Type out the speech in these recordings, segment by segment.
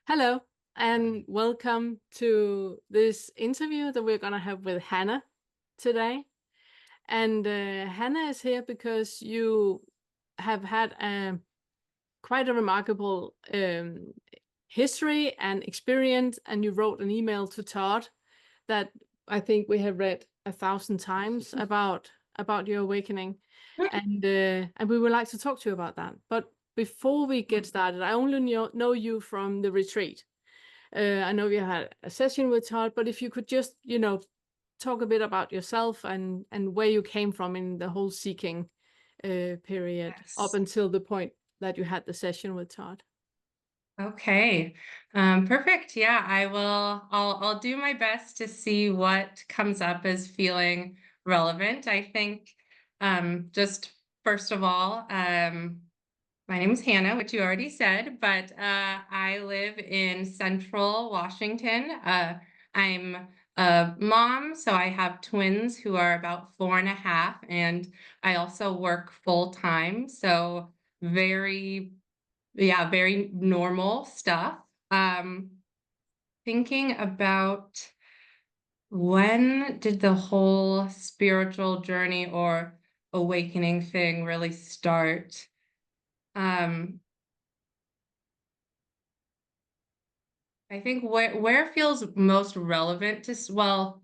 Hello, and welcome to this interview that we're going to have with Hannah today. And Hannah is here because you have had quite a remarkable history and experience, and you wrote an email to Todd that I think we have read 1,000 times about your awakening, and we would like to talk to you about that. But before we get started, I only know you from the retreat. I know you had a session with Todd, but if you could just, talk a bit about yourself and where you came from in the whole seeking period up Yes. until the point that you had the session with Todd. Okay. Perfect. Yeah, I will. I'll do my best to see what comes up as feeling relevant. I think just first of all, my name is Hannah, which you already said, but I live in Central Washington. I'm a mom, so I have twins who are about 4.5, and I also work full time. So very yeah, very normal stuff. Um, Thinking about when did the whole spiritual journey or awakening thing really start? Um, I think where it feels most relevant to, well,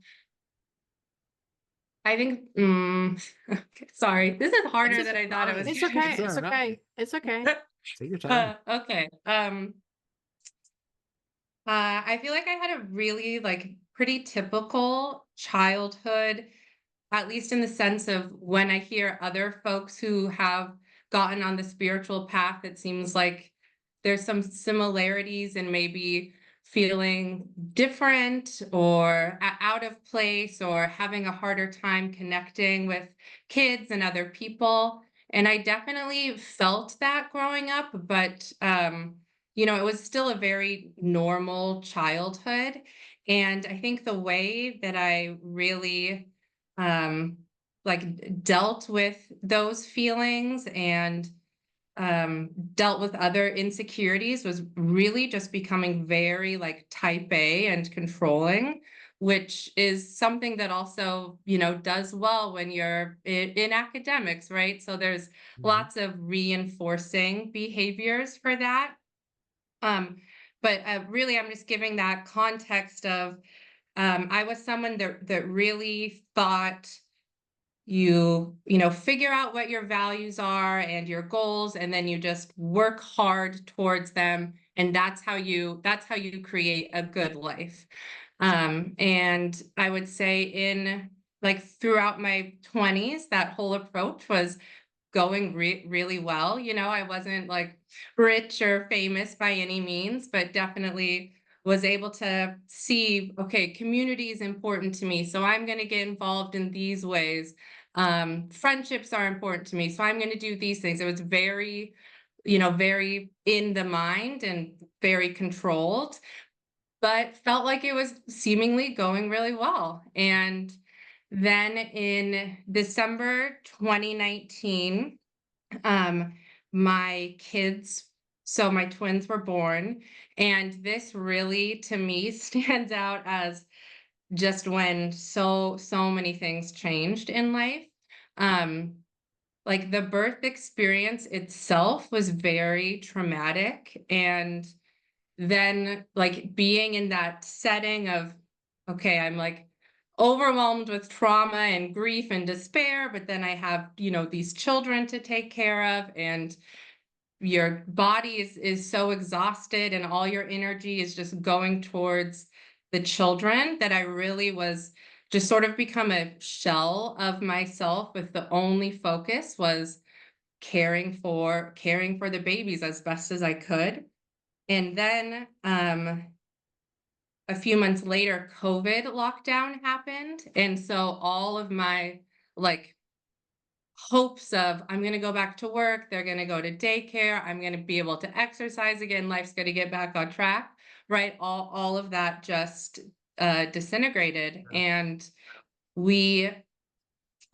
I think, sorry, this is It's harder than okay. I thought it was It's gonna okay. be. It's okay. It's okay. Take your time. Okay. I feel like I had a really pretty typical childhood, at least in the sense of when I hear other folks who have gotten on the spiritual path, it seems like there's some similarities in maybe feeling different or out of place or having a harder time connecting with kids and other people. And I definitely felt that growing up, but it was still a very normal childhood. And I think the way that I really dealt with those feelings and dealt with other insecurities was really just becoming very type A and controlling, which is something that also, does well when you're in academics, right? So there's Mhm. lots of reinforcing behaviors for that. Um, but really, I'm just giving that context of I was someone that really thought you figure out what your values are and your goals, and then you just work hard towards them, and that's how you create a good life. And I would say in throughout my 20s, that whole approach was going really well. I wasn't rich or famous by any means, but definitely was able to see, okay, community is important to me, so I'm going to get involved in these ways. Friendships are important to me, so I'm going to do these things. It was very, very in the mind and very controlled, but felt like it was seemingly going really well. And then in December 2019, um, my kids, so my twins were born, and this really, to me, stands out as just when so many things changed in life. Um, like the birth experience itself was very traumatic, and then being in that setting of, okay, I'm overwhelmed with trauma and grief and despair, but then I have, these children to take care of, and your body is so exhausted and all your energy is just going towards the children, that I really was just sort of become a shell of myself, with the only focus was caring for the babies as best as I could. And then a few months later, COVID lockdown happened. And so all of my like hopes of, I'm going to go back to work, they're going to go to daycare, I'm going to be able to exercise again, life's going to get back on track, right? All of that just disintegrated. Yeah. And we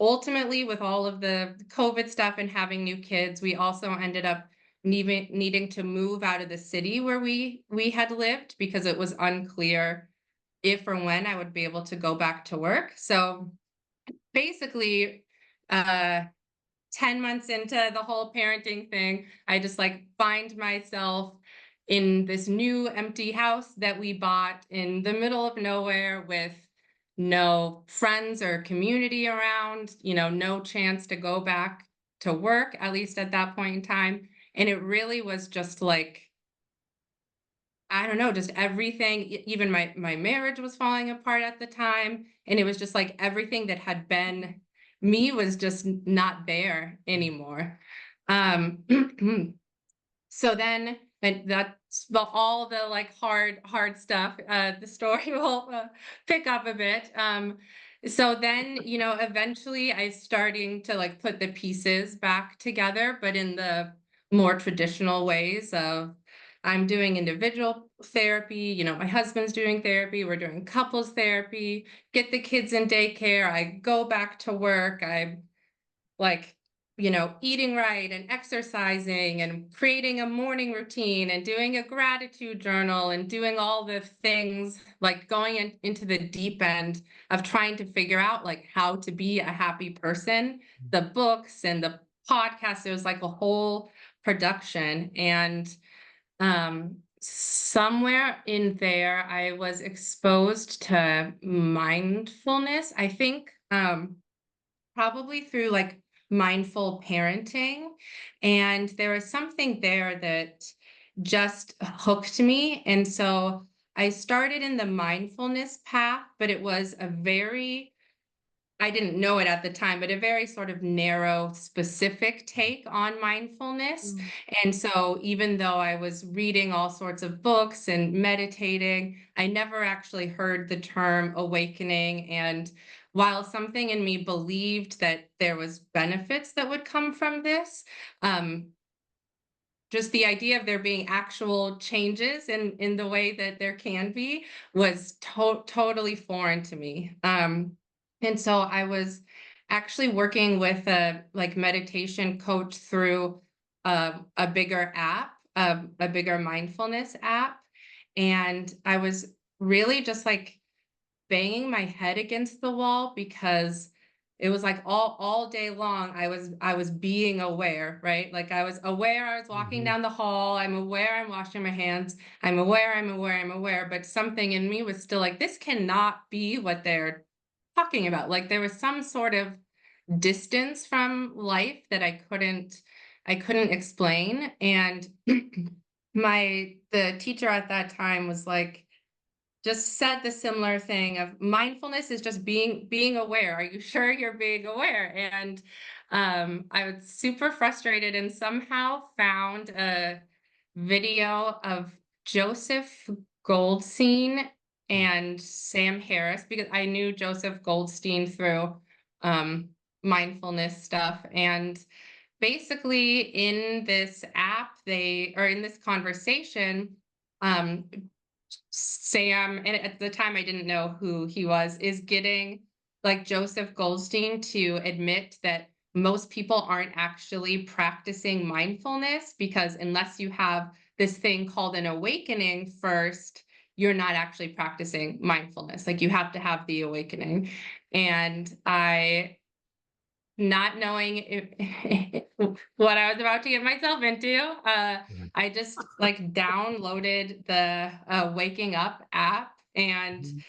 ultimately, with all of the COVID stuff and having new kids, we also ended up needing to move out of the city where we had lived, because it was unclear if or when I would be able to go back to work. So basically, 10 months into the whole parenting thing, I just like find myself in this new empty house that we bought in the middle of nowhere with no friends or community around, no chance to go back to work, at least at that point in time. And it really was just like, I don't know, just everything. Even my marriage was falling apart at the time, and it was just like everything that had been me was just not there anymore. Um, so then, and that's all the like hard stuff. The story will pick up a bit. So then, eventually I starting to like put the pieces back together, but in the more traditional ways of I'm doing individual therapy, my husband's doing therapy, we're doing couples therapy, get the kids in daycare, I go back to work, I like, eating right and exercising and creating a morning routine and doing a gratitude journal and doing all the things, like going into the deep end of trying to figure out like how to be a happy person, the books and the podcast. It was like a whole production. And somewhere in there, I was exposed to mindfulness, I think, probably through like mindful parenting. And there was something there that just hooked me. And so I started in the mindfulness path, but it was I didn't know it at the time, but a very sort of narrow, specific take on mindfulness. Mm. And so even though I was reading all sorts of books and meditating, I never actually heard the term awakening. And while something in me believed that there was benefits that would come from this, just the idea of there being actual changes in the way that there can be was totally foreign to me. And so I was actually working with a like meditation coach through a bigger app, a bigger mindfulness app. And I was really just like banging my head against the wall, because it was like all day long I was being aware, right? Like I was aware I was walking Mhm. down the hall, I'm aware I'm washing my hands, I'm aware, but something in me was still like, this cannot be what they're talking about. Like there was some sort of distance from life that I couldn't explain. And the teacher at that time was like, just said the similar thing of mindfulness is just being aware. Are you sure you're being aware? And I was super frustrated and somehow found a video of Joseph Goldstein and Sam Harris, because I knew Joseph Goldstein through um, mindfulness stuff. And basically in this app, in this conversation, um, Sam, and at the time I didn't know who he was, is getting like Joseph Goldstein to admit that most people aren't actually practicing mindfulness, because unless you have this thing called an awakening first, you're not actually practicing mindfulness. Like you have to have the awakening. And not knowing what I was about to get myself into, Right. I just like downloaded the Waking Up app. And Mhm.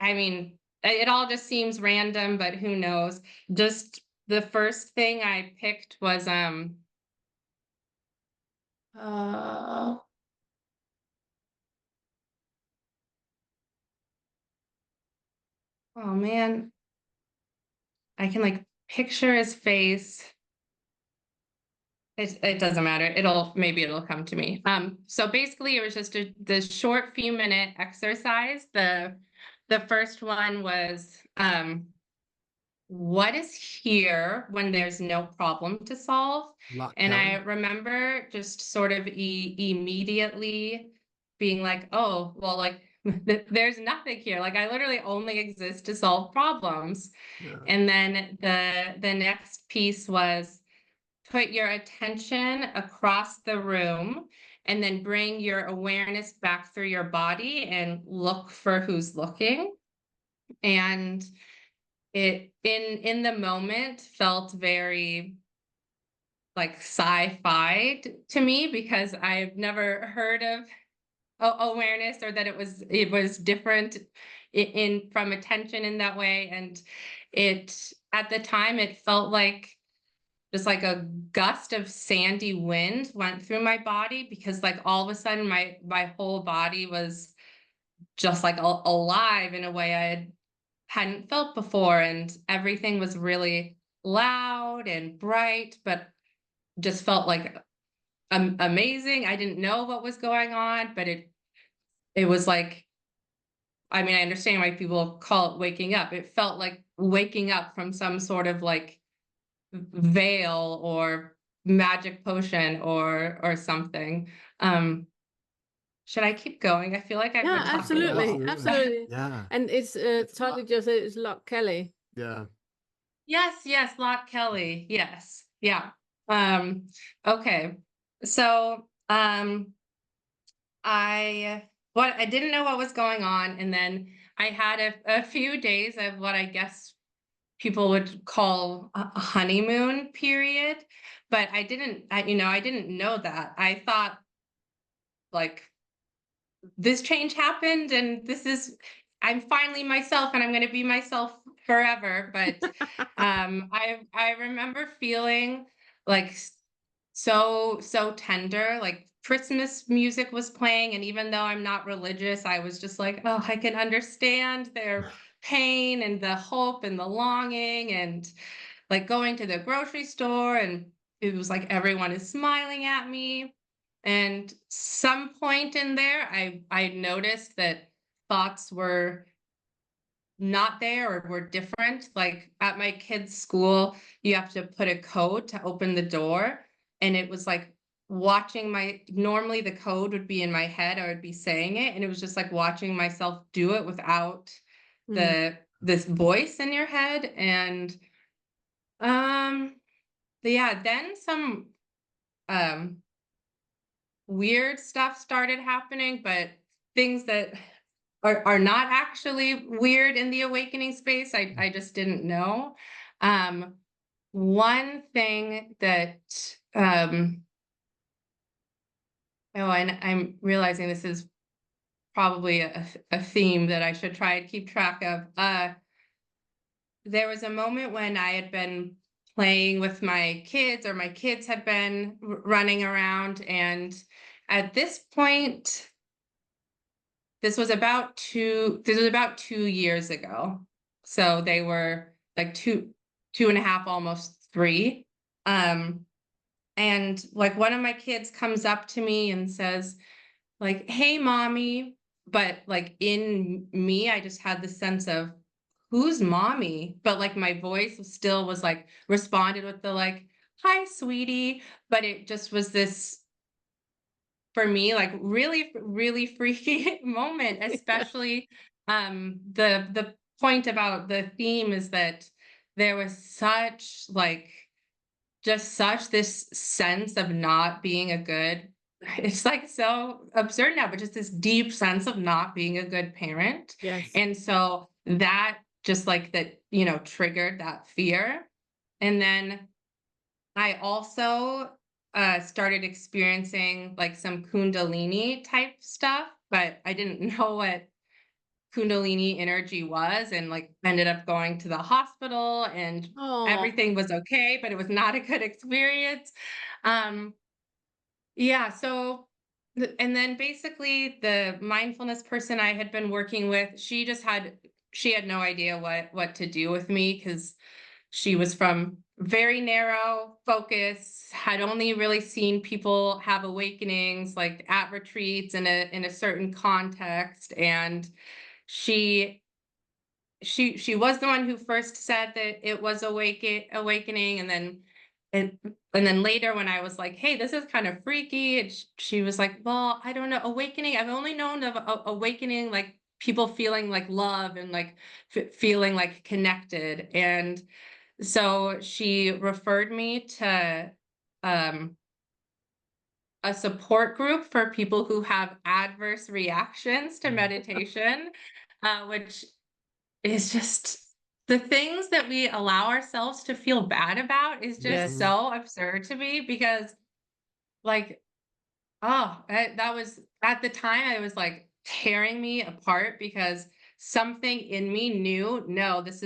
I mean, it all just seems random, but who knows? Just the first thing I picked was uh, oh man, I can like picture his face. It doesn't matter. Maybe it'll come to me. So basically it was just the short few minute exercise. The first one was what is here when there's no problem to solve? Lot And I Kelly. remember just sort of immediately being like, oh, well, like there's nothing here. Like I literally only exist to solve problems. Yeah. And then the next piece was put your attention across the room and then bring your awareness back through your body and look for who's looking. And it in the moment felt very like sci-fi to me because I've never heard of awareness, or that it was different in from attention in that way. And it at the time it felt like just like a gust of sandy wind went through my body, because like all of a sudden my whole body was just like alive in a way hadn't felt before, and everything was really loud and bright, but just felt like amazing. I didn't know what was going on, but it was like, I mean, I understand why people call it waking up. It felt like waking up from some sort of like veil or magic potion or something. Um, should I keep going? I feel like I've Yeah, been talking a absolutely, while. absolutely. Yeah. And it's title just is Lock Kelly. Yeah. Yes, yes, Lot Kelly. Yes. Yeah. Um, okay. So, I didn't know what was going on, and then I had a few days of what I guess people would call a honeymoon period, but I didn't know that. I thought like this change happened and I'm finally myself and I'm going to be myself forever. But I remember feeling like so tender. Like Christmas music was playing, and even though I'm not religious, I was just like, oh, I can understand their pain and the hope and the longing, and like going to the grocery store, and it was like everyone is smiling at me. And some point in there, I noticed that thoughts were not there or were different. Like at my kids' school, you have to put a code to open the door. And it was like watching normally the code would be in my head, I would be saying it. And it was just like watching myself do it without this voice in your head. And um, yeah, then some um weird stuff started happening, but things that are not actually weird in the awakening space. I just didn't know. One thing that and I'm realizing this is probably a theme that I should try to keep track of. There was a moment when I had been playing with my kids, or my kids had been running around, and at this point, this was about 2 years ago. So they were like two and a half, almost three. And like one of my kids comes up to me and says, like, hey, mommy. But like in me, I just had the sense of who's mommy? But like my voice still was like responded with the like, hi, sweetie. But it just was this, for me, like really freaky moment, especially the point about the theme is that there was such like just such this sense of not being a good, it's like so absurd now, but just this deep sense of not being a good parent. Yes. And so that just like that, triggered that fear. And then I also started experiencing like some Kundalini type stuff, but I didn't know what Kundalini energy was, and like ended up going to the hospital, and Oh, everything was okay, but it was not a good experience. Um, yeah, so and then basically the mindfulness person I had been working with, she had no idea what to do with me, because she was from very narrow focus, had only really seen people have awakenings like at retreats in a certain context. And she she was the one who first said that it was awakening, and then later when I was like, hey, this is kind of freaky, and she was like, well, I don't know, awakening, I've only known of awakening like people feeling like love and like feeling like connected. And so she referred me to a support group for people who have adverse reactions to meditation, which is just the things that we allow ourselves to feel bad about is just Yes. so absurd to me because, like, that was at the time, I was like tearing me apart because something in me knew, no, this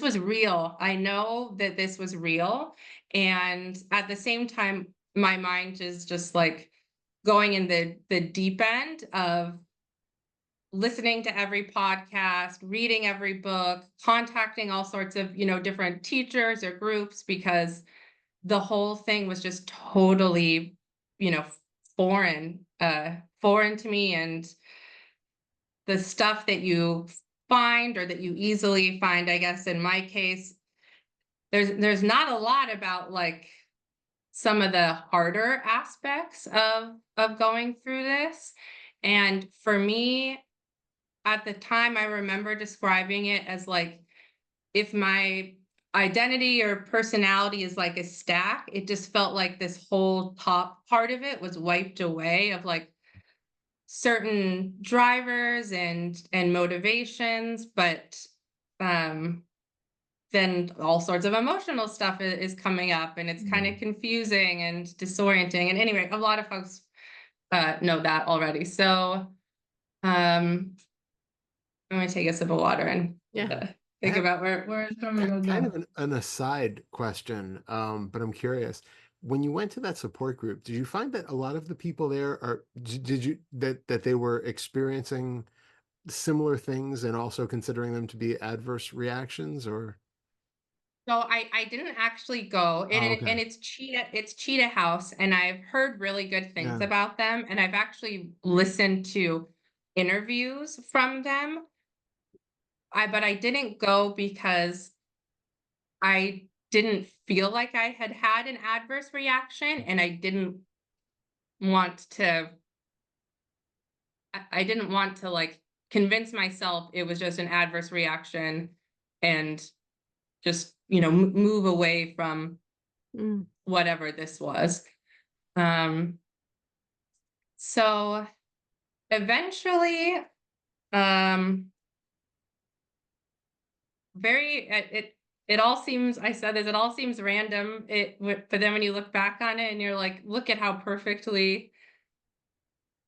was real. I know that this was real. And at the same time, my mind is just like going in the deep end of listening to every podcast, reading every book, contacting all sorts of, different teachers or groups because the whole thing was just totally, you know, foreign to me. And the stuff that you find or that you easily find, I guess in my case, there's not a lot about like some of the harder aspects of going through this. And for me, at the time, I remember describing it as like if my identity or personality is like a stack, it just felt like this whole top part of it was wiped away of like certain drivers and motivations, but um then all sorts of emotional stuff is coming up and it's kind of confusing and disorienting. And anyway, a lot of folks know that already. So I'm gonna take a sip of water and Yeah. think about where it's coming from. Kind of an aside question, but I'm curious. When you went to that support group, did you find that a lot of the people there did you that they were experiencing similar things and also considering them to be adverse reactions or? So I didn't actually go, Oh, and okay. it's Cheetah House, and I've heard really good things Yeah. about them, and I've actually listened to interviews from them. But I didn't go because I didn't feel like I had had an adverse reaction, and want to I didn't want to like convince myself it was just an adverse reaction and just, move away from Mm. whatever this was. Um, so eventually, um, very it all seems I said this, it all seems random. But then when you look back on it and you're like, look at how perfectly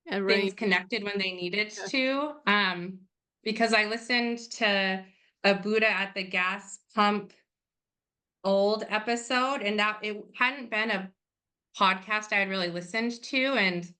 things Arrange. connected when they needed Yeah. to. Because I listened to a Buddha at the gas pump old episode, and that it hadn't been a podcast I had really listened to. And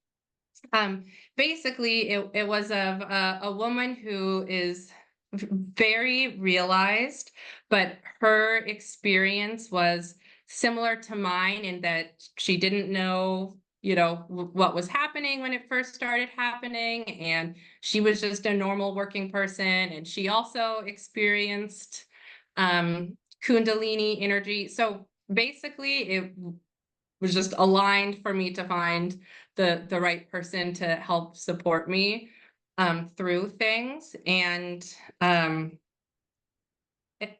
basically it was of a woman who is very realized, but her experience was similar to mine in that she didn't know, what was happening when it first started happening, and she was just a normal working person, and she also experienced kundalini energy. So basically it was just aligned for me to find the right person to help support me through things. And it,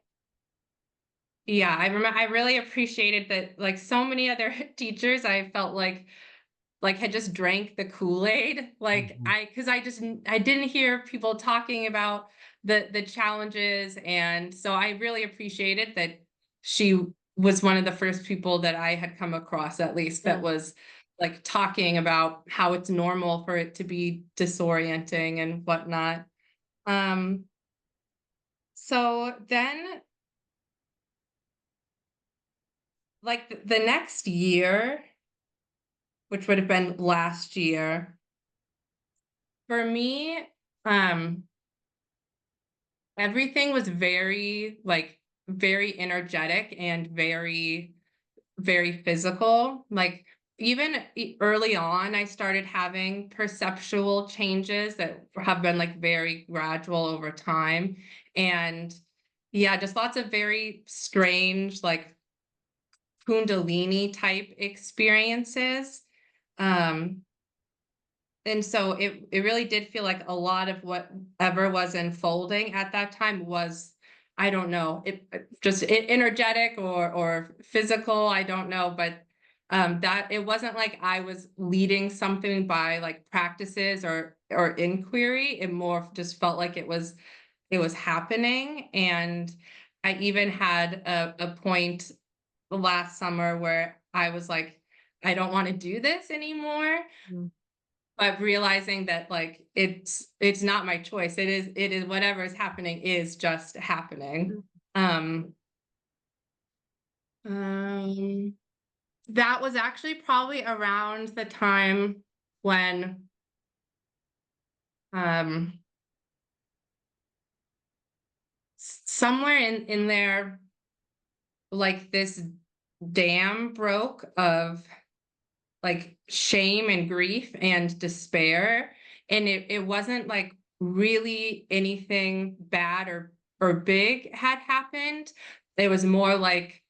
yeah, I really appreciated that, like so many other teachers, I felt like had just drank the Kool-Aid. Like Mhm. because I didn't hear people talking about the challenges. And so I really appreciated that she was one of the first people that I had come across, at least, that Yeah. was like talking about how it's normal for it to be disorienting and whatnot. Um, so then like the next year, which would have been last year, for me, um, everything was very energetic and very physical. Like even early on, I started having perceptual changes that have been like very gradual over time. And yeah, just lots of very strange, like Kundalini type experiences. Um, and so it really did feel like a lot of whatever was unfolding at that time was I don't know, just energetic or physical, I don't know, but that it wasn't like I was leading something by like practices or inquiry. It more just felt like it was happening. And I even had a point last summer where I was like, I don't want to do this anymore. Mm. But realizing that like it's not my choice. It is whatever is happening is just happening. Um that was actually probably around the time when somewhere in there, like this dam broke of like shame and grief and despair. And it wasn't like really anything bad or big had happened. It was more like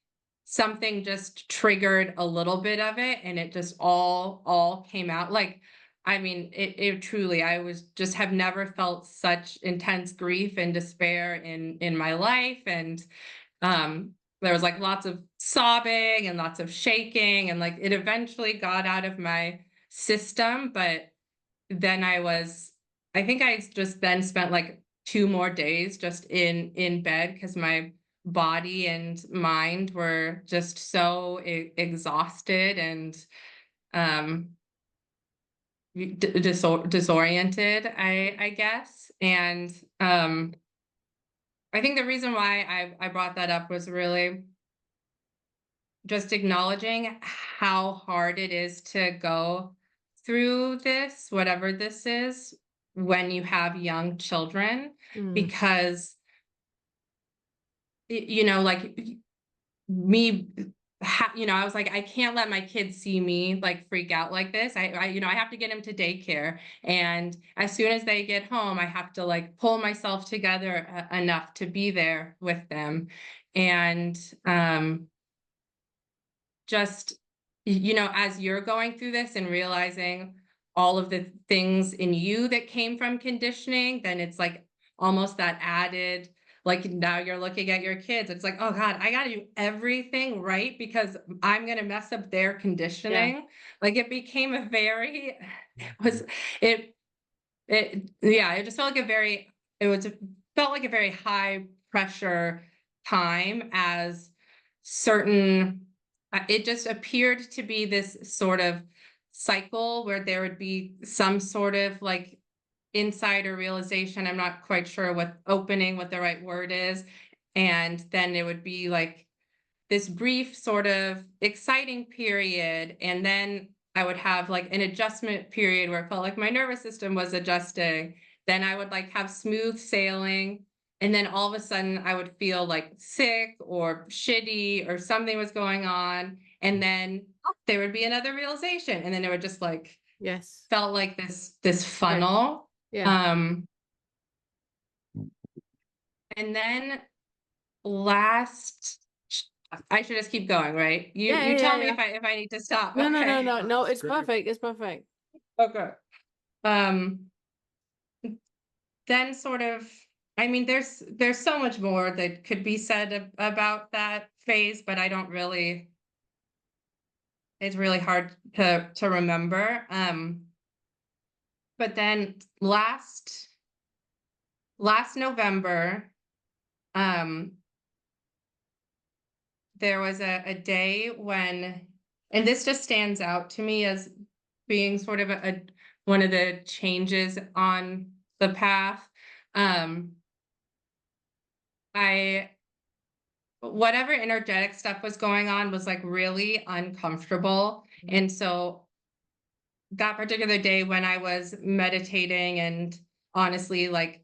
something just triggered a little bit of it, and it just all came out. Like, I mean, it truly, I was just have never felt such intense grief and despair in my life. And there was like lots of sobbing and lots of shaking, and like it eventually got out of my system. But then I think I just then spent like 2 more days just in bed, because my body and mind were just so exhausted and um disoriented, I guess. And I think the reason why I brought that up was really just acknowledging how hard it is to go through this, whatever this is, when you have young children. Because, you know, like me, you know, I was like, I can't let my kids see me like freak out like this. You know, I have to get them to daycare. And as soon as they get home, I have to like pull myself together enough to be there with them. And, just, you know, as you're going through this and realizing all of the things in you that came from conditioning, then it's like almost that added, like now you're looking at your kids, it's like, oh God, I got to do everything right because I'm going to mess up their conditioning. Like it became a very, was it, yeah, it just felt like felt like a very high pressure time, as certain, it just appeared to be this sort of cycle where there would be some sort of like insider realization. I'm not quite sure what the right word is. And then it would be like this brief sort of exciting period. And then I would have like an adjustment period where it felt like my nervous system was adjusting. Then I would like have smooth sailing. And then all of a sudden I would feel like sick or shitty or something was going on. And then there would be another realization. And then it would just like, felt like this funnel. And then I should just keep going, right? You tell me if I need to stop. No, Okay. no, it's perfect. It's perfect. Okay. Then sort of, I mean, there's so much more that could be said about that phase, but I don't really, it's really hard to remember. But then last November, there was a day when, and this just stands out to me as being sort of one of the changes on the path. Whatever energetic stuff was going on was like really uncomfortable. And so that particular day when I was meditating and honestly like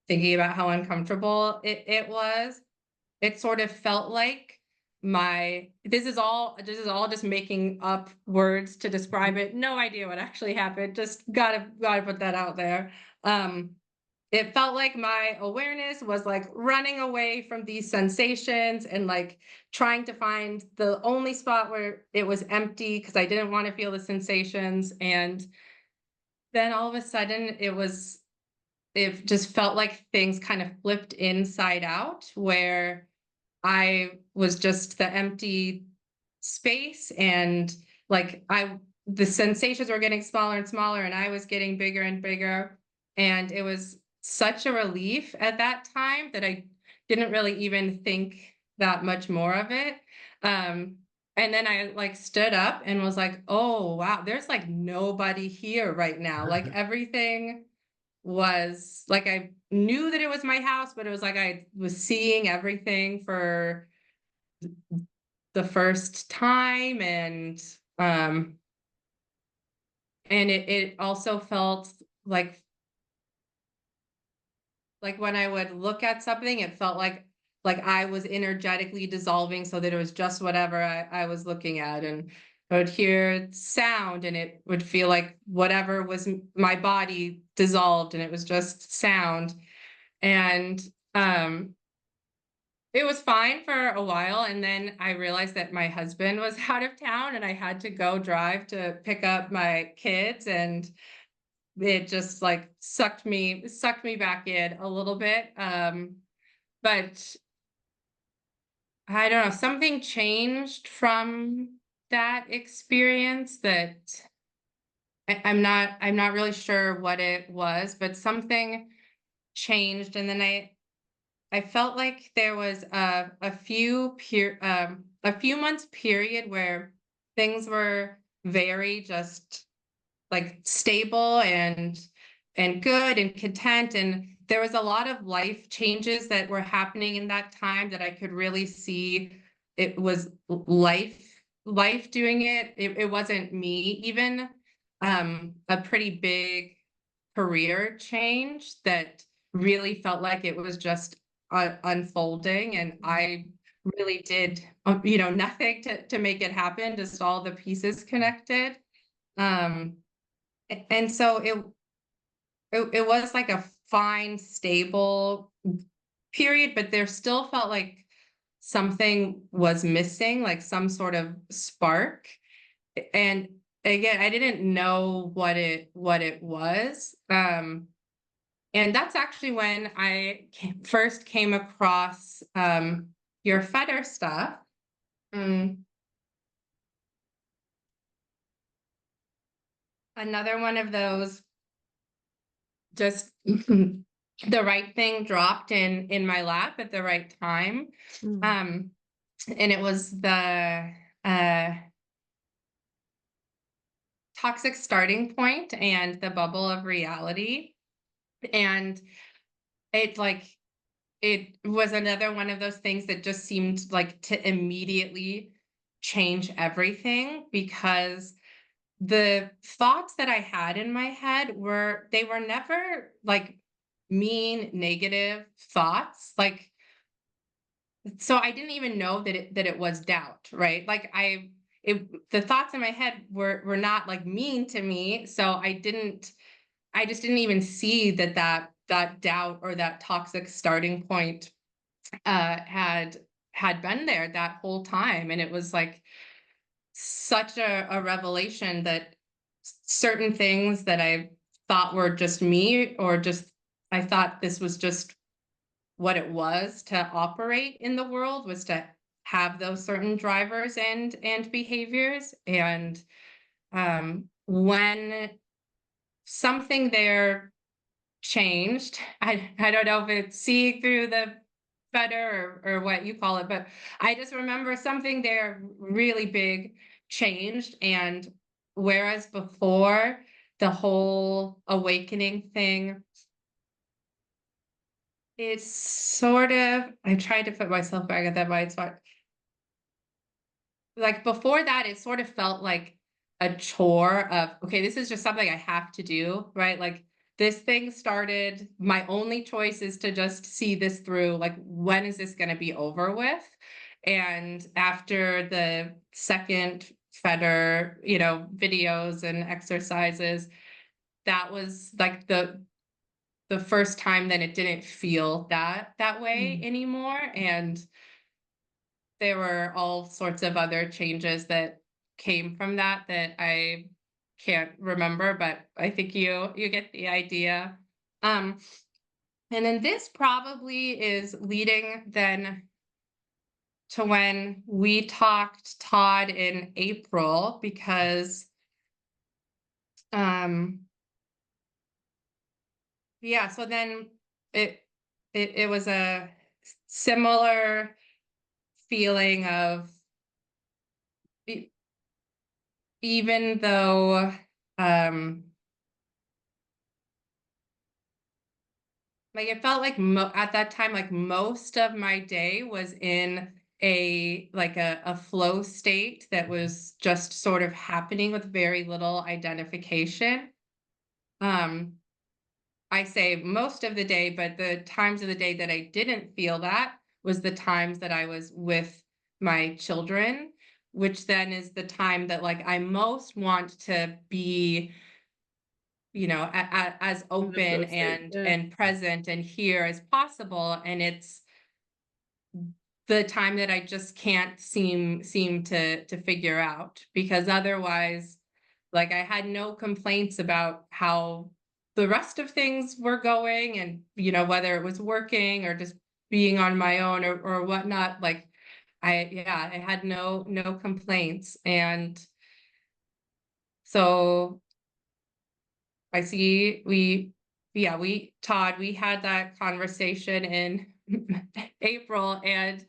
thinking about how uncomfortable it was, it sort of felt like this is all just making up words to describe it. No idea what actually happened. Just gotta put that out there. It felt like my awareness was like running away from these sensations and like trying to find the only spot where it was empty because I didn't want to feel the sensations. And then all of a sudden it was it just felt like things kind of flipped inside out, where I was just the empty space, and like the sensations were getting smaller and smaller, and I was getting bigger and bigger. And it was such a relief at that time that I didn't really even think that much more of it. And then I like stood up and was like, oh wow, there's like nobody here right now. Like everything was like, I knew that it was my house, but it was like I was seeing everything for the first time. And it also felt like when I would look at something, it felt like I was energetically dissolving, so that it was just whatever I was looking at. And I would hear sound, and it would feel like whatever was my body dissolved, and it was just sound. And it was fine for a while, and then I realized that my husband was out of town, and I had to go drive to pick up my kids, and it just like sucked me back in a little bit. But I don't know, something changed from that experience that I'm not really sure what it was, but something changed. And then I felt like there was a few months period where things were very just like stable and good and content. And there was a lot of life changes that were happening in that time that I could really see it was life doing it. It wasn't me even. A pretty big career change that really felt like it was just unfolding, and I really did nothing to make it happen, just all the pieces connected. And so it was like a fine, stable period, but there still felt like something was missing, like some sort of spark. And again, I didn't know what it was. And that's actually when I first came across your Fetter stuff. Another one of those, just the right thing dropped in my lap at the right time. And it was the toxic starting point and the bubble of reality. And it was another one of those things that just seemed like to immediately change everything, because the thoughts that I had in my head were never like mean, negative thoughts. Like, so I didn't even know that it was doubt, right? Like the thoughts in my head were not like mean to me. So I just didn't even see that doubt or that toxic starting point had been there that whole time. And it was like such a revelation that certain things that I thought were just me, or just I thought this was just what it was to operate in the world, was to have those certain drivers and behaviors. And when something there changed, I don't know if it's seeing through the Fetter or what you call it, but I just remember something there really big changed. And whereas before, the whole awakening thing, it's sort of, I tried to put myself back at that mind spot. Like before that, it sort of felt like a chore of, okay, this is just something I have to do, right? Like this thing started, my only choice is to just see this through. Like, when is this going to be over with? And after the second Fetter, videos and exercises, that was like the first time that it didn't feel that way anymore. And there were all sorts of other changes that came from that I can't remember, but I think you get the idea. And then this probably is leading then to when we talked, Todd, in April, because yeah, so then it was a similar feeling of even though like it felt like at that time, like most of my day was in a flow state that was just sort of happening with very little identification. I say most of the day, but the times of the day that I didn't feel that was the times that I was with my children, which then is the time that like I most want to be, as In the flow open state. and Yeah. present and here as possible. And it's the time that I just can't seem to figure out, because otherwise, like I had no complaints about how the rest of things were going, and whether it was working or just being on my own or whatnot. Like I had no complaints. And so I see Todd, we had that conversation in April, and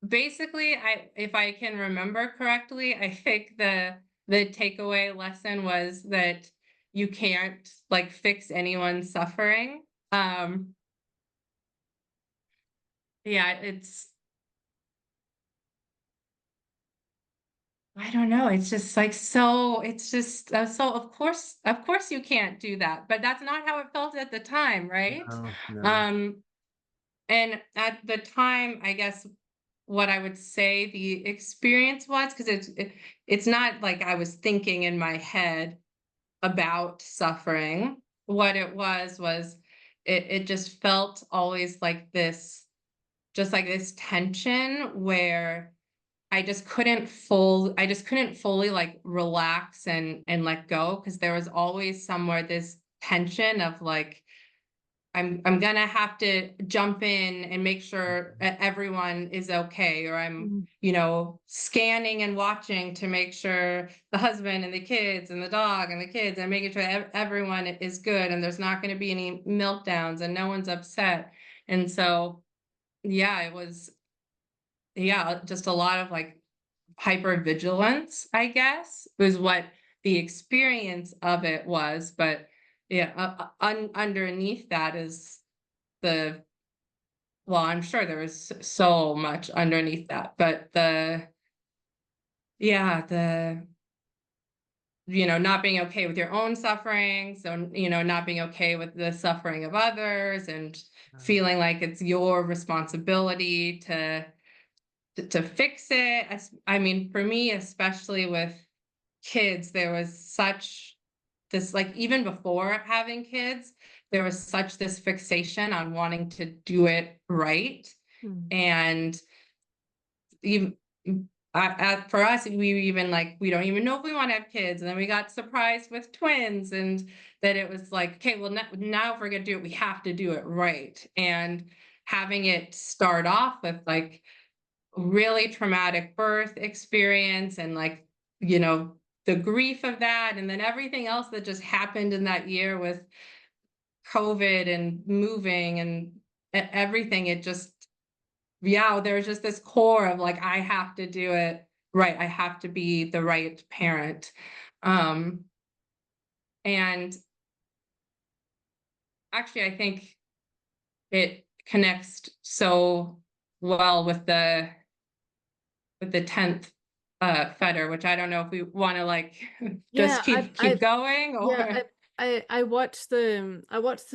basically if I can remember correctly, I think the takeaway lesson was that you can't like fix anyone's suffering. Yeah, I don't know. It's just like, so it's just so of course you can't do that, but that's not how it felt at the time, right? No, no. Um, and at the time, I guess what I would say the experience was, because it's not like I was thinking in my head about suffering. What it was it just felt always like this, just like this tension where I just couldn't fully like relax and let go, because there was always somewhere this tension of like I'm gonna have to jump in and make sure everyone is okay, or I'm scanning and watching to make sure the husband and the kids and the dog and the kids, and making sure everyone is good and there's not going to be any meltdowns and no one's upset. And so yeah, it was just a lot of like hypervigilance, I guess, was what the experience of it was. But yeah, underneath that is well, I'm sure there was so much underneath that, but the not being okay with your own suffering, so not being okay with the suffering of others, and feeling like it's your responsibility to fix it. I mean, for me, especially with kids, there was such this, like, even before having kids, there was such this fixation on wanting to do it right. And even for us, we even like, we don't even know if we want to have kids. And then we got surprised with twins, and that it was like, okay, well, now if we're going to do it, we have to do it right. And having it start off with like really traumatic birth experience, and like, the grief of that, and then everything else that just happened in that year with COVID and moving and everything, it just, there's just this core of like, I have to do it right. I have to be the right parent. And actually, I think it connects so well with the 10th Fetter, which I don't know if we want to like just keep going, or I watched the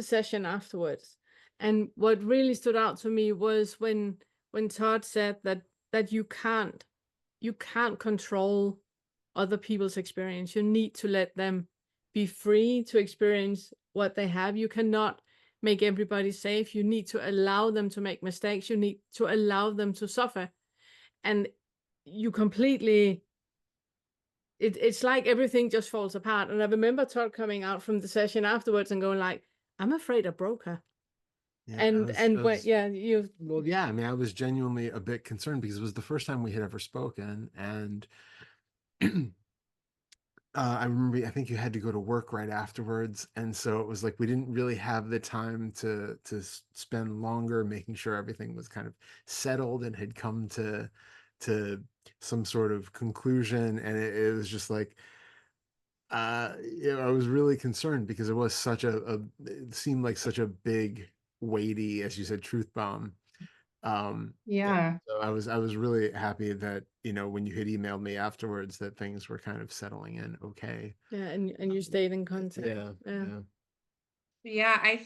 session afterwards, and what really stood out to me was when Todd said that you can't control other people's experience. You need to let them be free to experience what they have. You cannot make everybody safe. You need to allow them to make mistakes. You need to allow them to suffer. And you completely, it's like everything just falls apart. And I remember Todd coming out from the session afterwards and going like, I'm afraid I broke her. Yeah, And what, yeah, you, well, yeah, I mean, I was genuinely a bit concerned because it was the first time we had ever spoken, and I remember I think you had to go to work right afterwards, and so it was like we didn't really have the time to spend longer making sure everything was kind of settled and had come to some sort of conclusion, and it was just like I was really concerned because it was such it seemed like such a big, weighty, as you said, truth bomb. And Yeah. so I was really happy that, when you had emailed me afterwards that things were kind of settling in okay. yeah, and you stayed in contact. Yeah, Yeah. yeah. Yeah,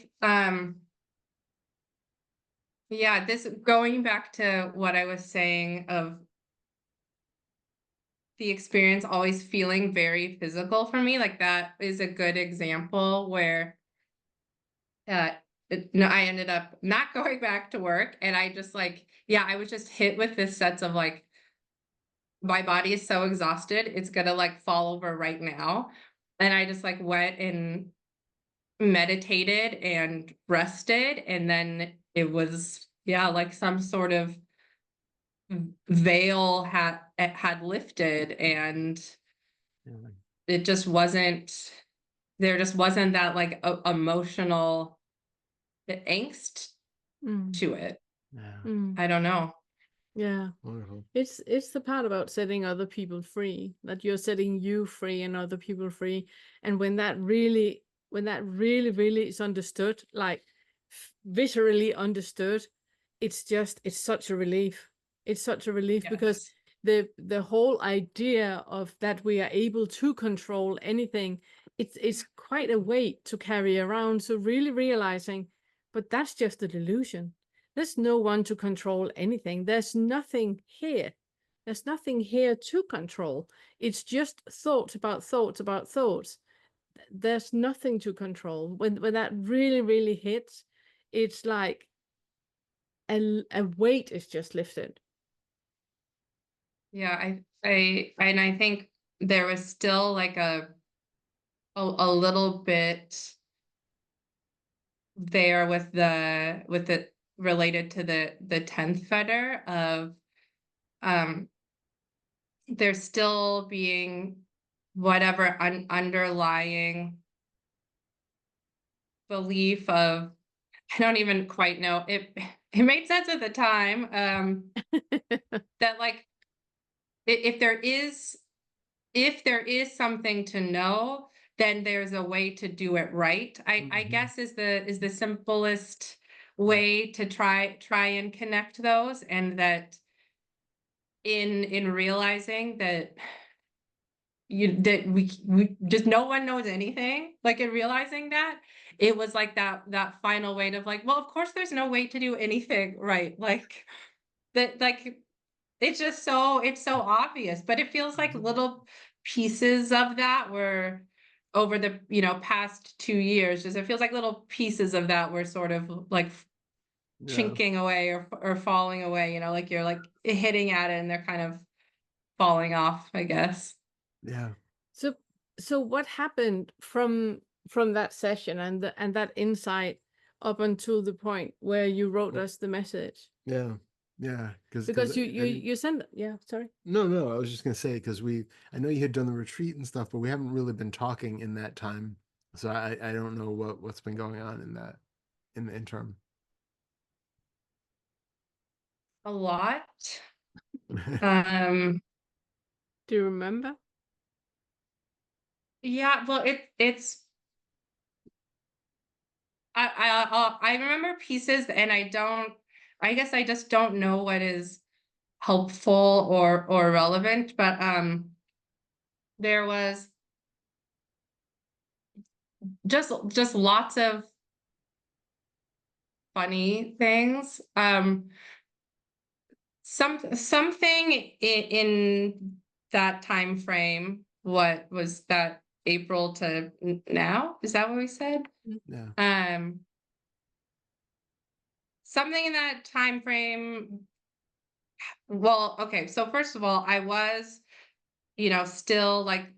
yeah, this going back to what I was saying of the experience always feeling very physical for me, like that is a good example where uh no, I ended up not going back to work, and I just like, yeah, I was just hit with this sense of like my body is so exhausted, it's gonna like fall over right now. And I just like went and meditated and rested, and then it was, yeah, like some sort of veil had lifted, and Yeah. it just wasn't, there just wasn't that like emotional angst Mm. to it. Yeah. Mm. I don't know. Yeah. Wonderful. It's the part about setting other people free, that you're setting you free and other people free. And when that really is understood, like viscerally understood, it's such a relief. It's such a relief because Yes. the whole idea of that we are able to control anything, it's quite a weight to carry around. So really realizing, but that's just a delusion. There's no one to control anything. There's nothing here. There's nothing here to control. It's just thoughts about thoughts about thoughts. There's nothing to control. When that really hits, it's like a weight is just lifted. Yeah, and I think there was still like a little bit there with the related to the 10th fetter of um there's still being whatever underlying belief of, I don't even quite know it. It made sense at the time, that like if there is, if there is something to know, then there's a way to do it right. I Mhm. guess is the simplest way to try and connect those, and that in realizing that we just, no one knows anything, like in realizing that, it was like that final weight of like, well, of course there's no way to do anything right, like that, like it's so obvious, but it feels like little pieces of that were over the, past 2 years, just it feels like little pieces of that were sort of like Yeah. chinking away or falling away, like you're like hitting at it and they're kind of falling off, I guess. Yeah. So so what happened from that session and that insight up until the point where you wrote Well, us the message? yeah. Yeah. Because Because you I you mean, you sent, yeah, sorry. no, I was just gonna say because I know you had done the retreat and stuff, but we haven't really been talking in that time, so I don't know what's been going on in the interim. A lot. Um, Do you remember? yeah, well, it's I remember pieces, and I guess I just don't know what is helpful or relevant, but there was just lots of funny things. Something in that time frame, what was that, April to now, is that what we said? Yeah. um Something in that time frame. Well, okay, so first of all, I was, still like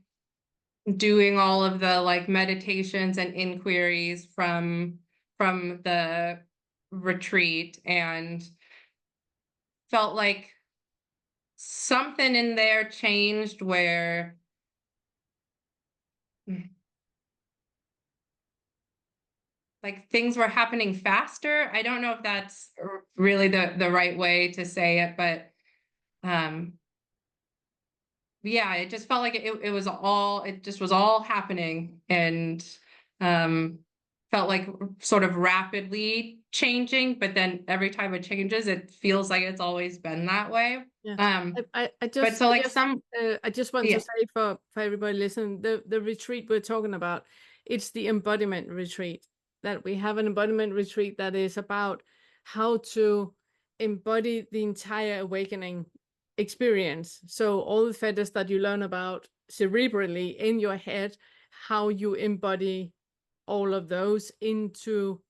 doing all of the like meditations and inquiries from the retreat and felt like something in there changed where like things were happening faster. I don't know if that's really the right way to say it, but yeah, it just felt like it just was all happening, and felt like sort of rapidly changing, but then every time it changes, it feels like it's always been that way. Yeah. But I so like just want yeah. to say for everybody listening, the retreat we're talking about, it's the embodiment retreat. That we have an embodiment retreat that is about how to embody the entire awakening experience. So all the fetters that you learn about cerebrally in your head, how you embody all of those into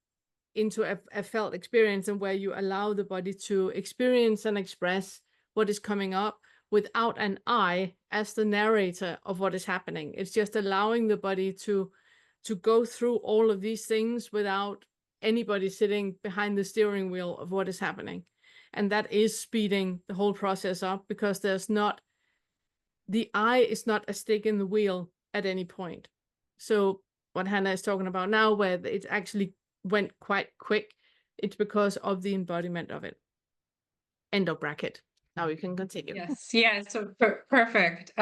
a felt experience, and where you allow the body to experience and express what is coming up without an I as the narrator of what is happening. It's just allowing the body to go through all of these things without anybody sitting behind the steering wheel of what is happening. And that is speeding the whole process up, because the I is not a stick in the wheel at any point. So what Hannah is talking about now, where it actually went quite quick, it's because of the embodiment of it. End of bracket. Now you can continue. Yes, yeah, so perfect.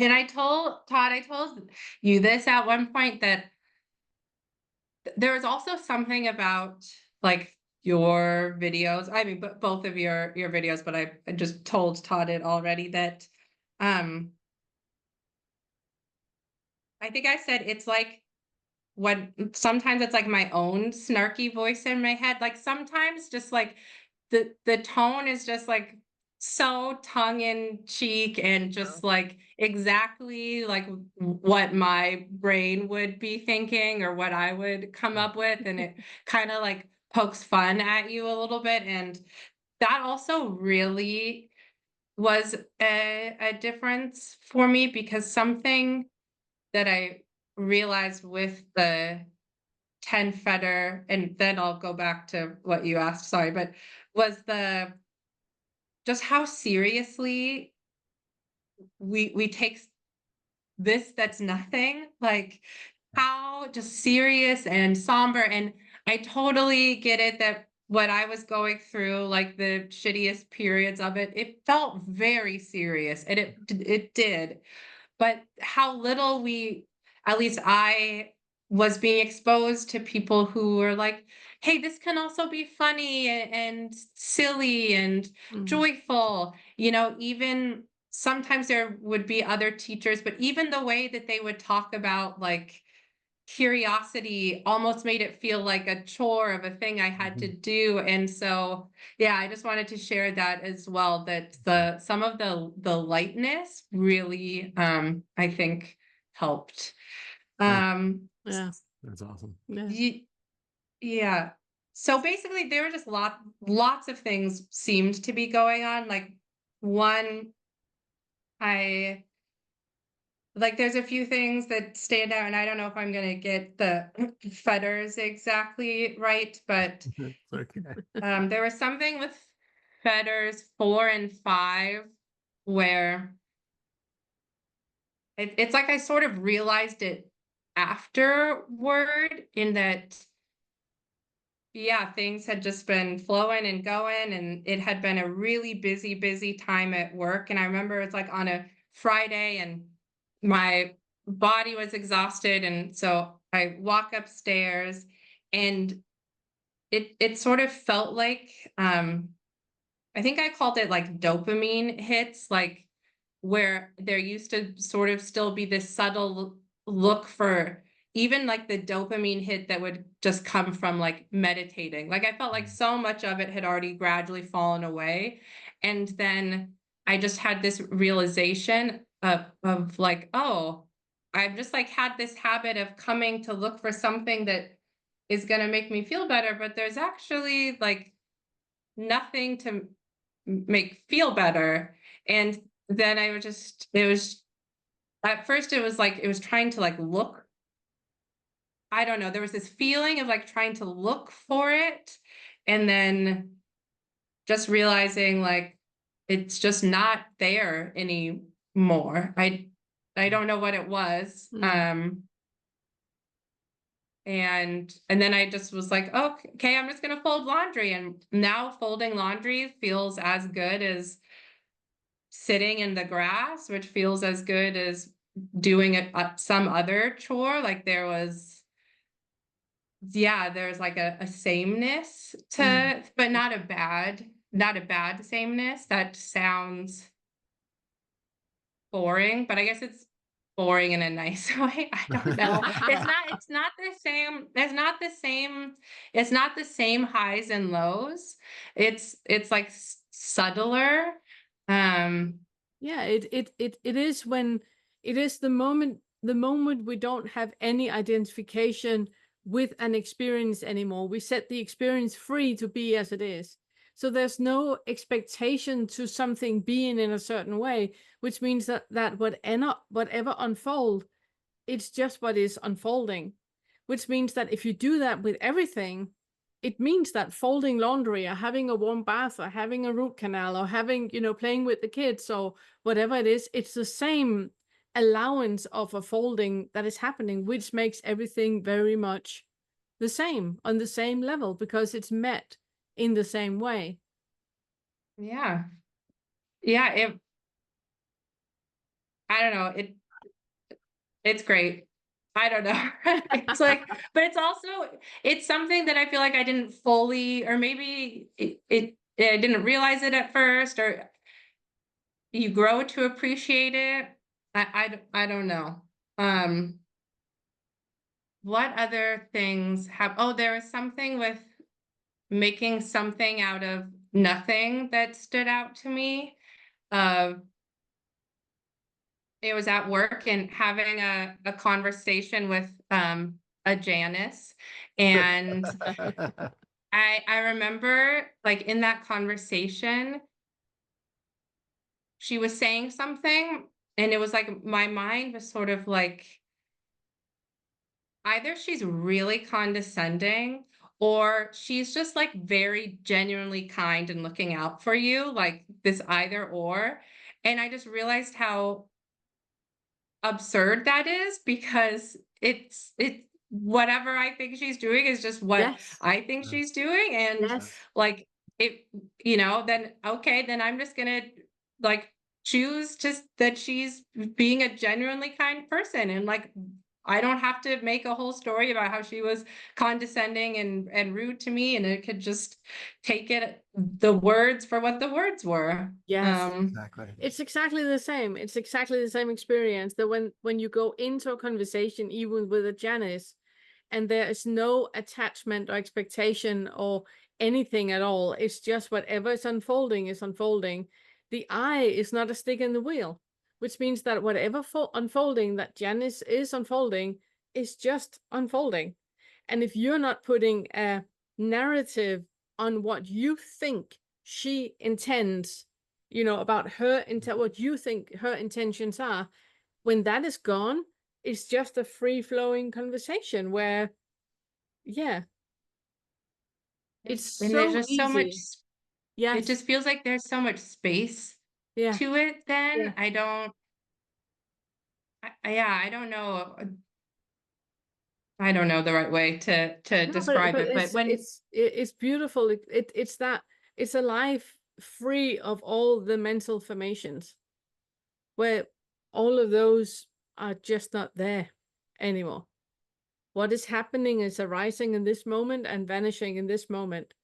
And I told Todd, I told you this at one point, that there was also something about like your videos. I mean, but both of your videos, but I just told Todd it already, that I think I said it's like when sometimes it's like my own snarky voice in my head. Like sometimes just like the tone is just like so tongue in cheek and just like exactly like what my brain would be thinking or what I would come up with, and it kind of like pokes fun at you a little bit. And that also really was a difference for me, because something that I realized with the 10 fetter, and then I'll go back to what you asked, sorry, but was just how seriously we take this that's nothing, like how just serious and somber. And I totally get it that what I was going through, like the shittiest periods of it, it felt very serious, and it did. But how little at least I was being exposed to people who were like, hey, this can also be funny and silly and joyful. Even sometimes there would be other teachers, but even the way that they would talk about like curiosity almost made it feel like a chore of a thing I had to do. And so, yeah, I just wanted to share that as well, that some of the lightness really, I think helped. Yeah. That's awesome. Yeah. So basically there were just lots of things seemed to be going on. Like one, there's a few things that stand out, and I don't know if I'm going to get the Fetters exactly right, but Okay. there was something with Fetters 4 and 5 where it's like I sort of realized it afterward, in that, yeah, things had just been flowing and going, and it had been a really busy time at work. And I remember it's like on a Friday, and my body was exhausted, and so I walk upstairs, and it sort of felt like I think I called it like dopamine hits, like where there used to sort of still be this subtle look for even like the dopamine hit that would just come from like meditating. Like I felt like so much of it had already gradually fallen away. And then I just had this realization of like, oh, I've just like had this habit of coming to look for something that is going to make me feel better, but there's actually like nothing to make feel better. And then it was at first it was like it was trying to like look I don't know, there was this feeling of like trying to look for it and then just realizing like it's just not there anymore. I don't know what it was. And then I just was like, oh, okay, I'm just gonna fold laundry. And now folding laundry feels as good as sitting in the grass, which feels as good as doing some other chore. Like there's like a sameness to, but not a bad sameness. That sounds boring, but I guess it's boring in a nice way. I don't know. It's not the same. It's not the same highs and lows. It's like subtler. Yeah, it is when it is the moment we don't have any identification with an experience anymore. We set the experience free to be as it is. So there's no expectation to something being in a certain way, which means that whatever unfold, it's just what is unfolding. Which means that if you do that with everything, it means that folding laundry or having a warm bath or having a root canal or having, playing with the kids or whatever it is, it's the same allowance of a folding that is happening, which makes everything very much the same on the same level because it's met in the same way. Yeah. Yeah. I don't know. It's great. I don't know. It's like, but it's something that I feel like I didn't fully, or maybe I didn't realize it at first, or you grow to appreciate it. I don't know. What other things there was something with making something out of nothing that stood out to me. It was at work and having a conversation with a Janice. And I remember like in that conversation, she was saying something and it was like my mind was sort of like either she's really condescending or she's just like very genuinely kind and looking out for you, like this either or. And I just realized how absurd that is because it's whatever I think she's doing is just what Yes. I think she's doing. And Yes. like it, then okay, then I'm just gonna like choose just that she's being a genuinely kind person. And like I don't have to make a whole story about how she was condescending and rude to me, and it could just take the words for what the words were. Yes. Exactly. It's exactly the same. It's exactly the same experience that when you go into a conversation, even with a Janice, and there is no attachment or expectation or anything at all. It's just whatever is unfolding is unfolding. The I is not a stick in the wheel, which means that whatever unfolding that Janice is unfolding is just unfolding. And if you're not putting a narrative on what you think she intends, about her what you think her intentions are, when that is gone, it's just a free-flowing conversation where, yeah, it's And there's so just so much easy. Yes. it just feels like there's so much space Yeah. to it then. Yeah. I don't yeah, I don't know the right way to No, describe but it. But when it's beautiful. It's a life free of all the mental formations, where all of those are just not there anymore. What is happening is arising in this moment and vanishing in this moment.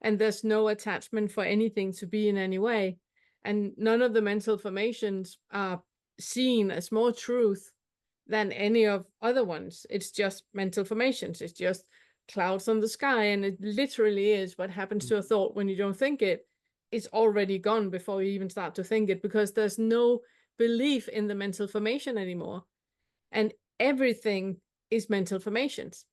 And there's no attachment for anything to be in any way. And none of the mental formations are seen as more truth than any of other ones. It's just mental formations. It's just clouds on the sky. And it literally is what happens to a thought when you don't think it. It's already gone before you even start to think it, because there's no belief in the mental formation anymore. And everything is mental formations.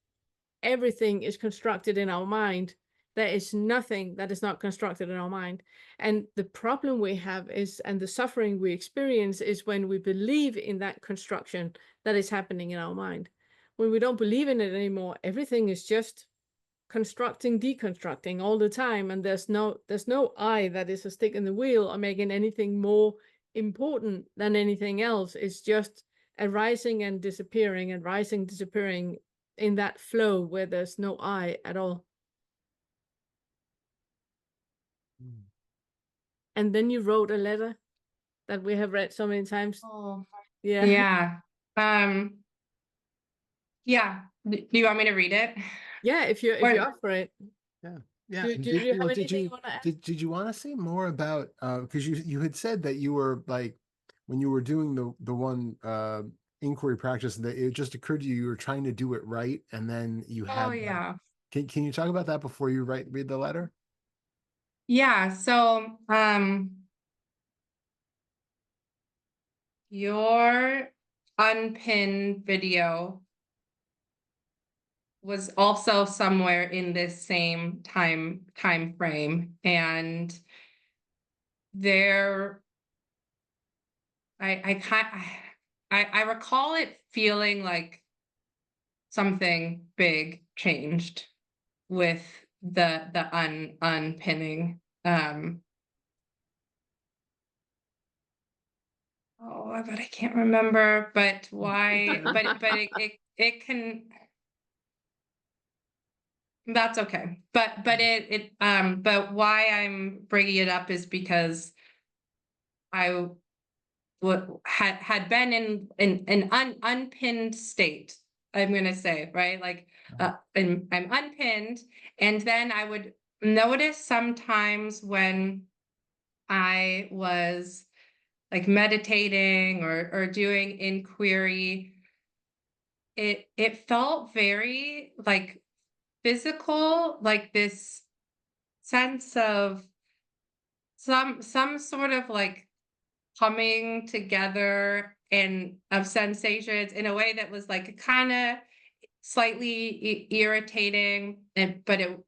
Everything is constructed in our mind. There is nothing that is not constructed in our mind. And the problem we have is, and the suffering we experience is when we believe in that construction that is happening in our mind. when we don't believe in it anymore, everything is just constructing, deconstructing all the time, and there's no I that is a stick in the wheel or making anything more important than anything else. It's just arising and disappearing and rising, disappearing in that flow where there's no I at all. And then you wrote a letter that we have read so many times. Oh, Yeah. yeah. Yeah. Do you want me to read it? Yeah, if you're up for it. Yeah. Yeah. Do And you have well, anything you want to add? did you want to say more about because you had said that you were like when you were doing the one inquiry practice that it just occurred to you were trying to do it right, and then you Oh, had yeah. can you talk about that before you read the letter? Yeah. So, your unpinned video was also somewhere in this same time frame, and there I recall it feeling like something big changed with the unpinning. Oh, but I can't remember, but why, but it can, that's okay. But but why I'm bringing it up is because I had been in an unpinned state, I'm gonna say, right? Like I'm unpinned, and then I would notice sometimes when I was like meditating or doing inquiry, it felt very like physical, like this sense of some sort of like coming together and of sensations in a way that was like kind of slightly irritating, and but it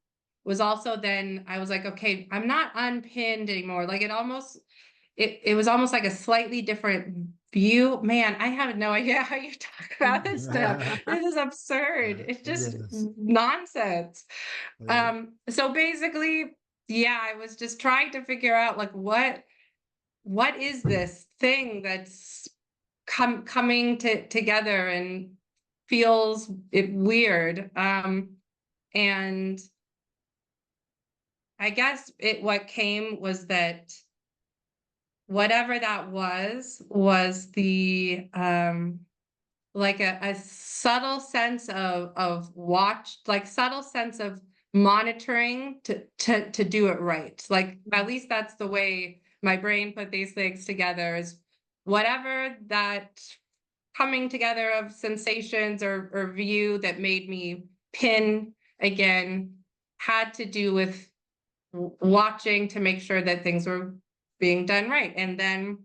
was also, then I was like, okay, I'm not unpinned anymore. Like it was almost like a slightly different view. Man, I have no idea how you talk about this stuff. This is absurd. It's just Yes. nonsense. Right. So basically, yeah, I was just trying to figure out like what is this thing that's coming together and feels weird. And I guess what came was that whatever that was the like a subtle sense of watch, like subtle sense of monitoring to do it right. Like at least that's the way my brain put these things together, is whatever that coming together of sensations or view that made me pin again had to do with watching to make sure that things were being done right. And then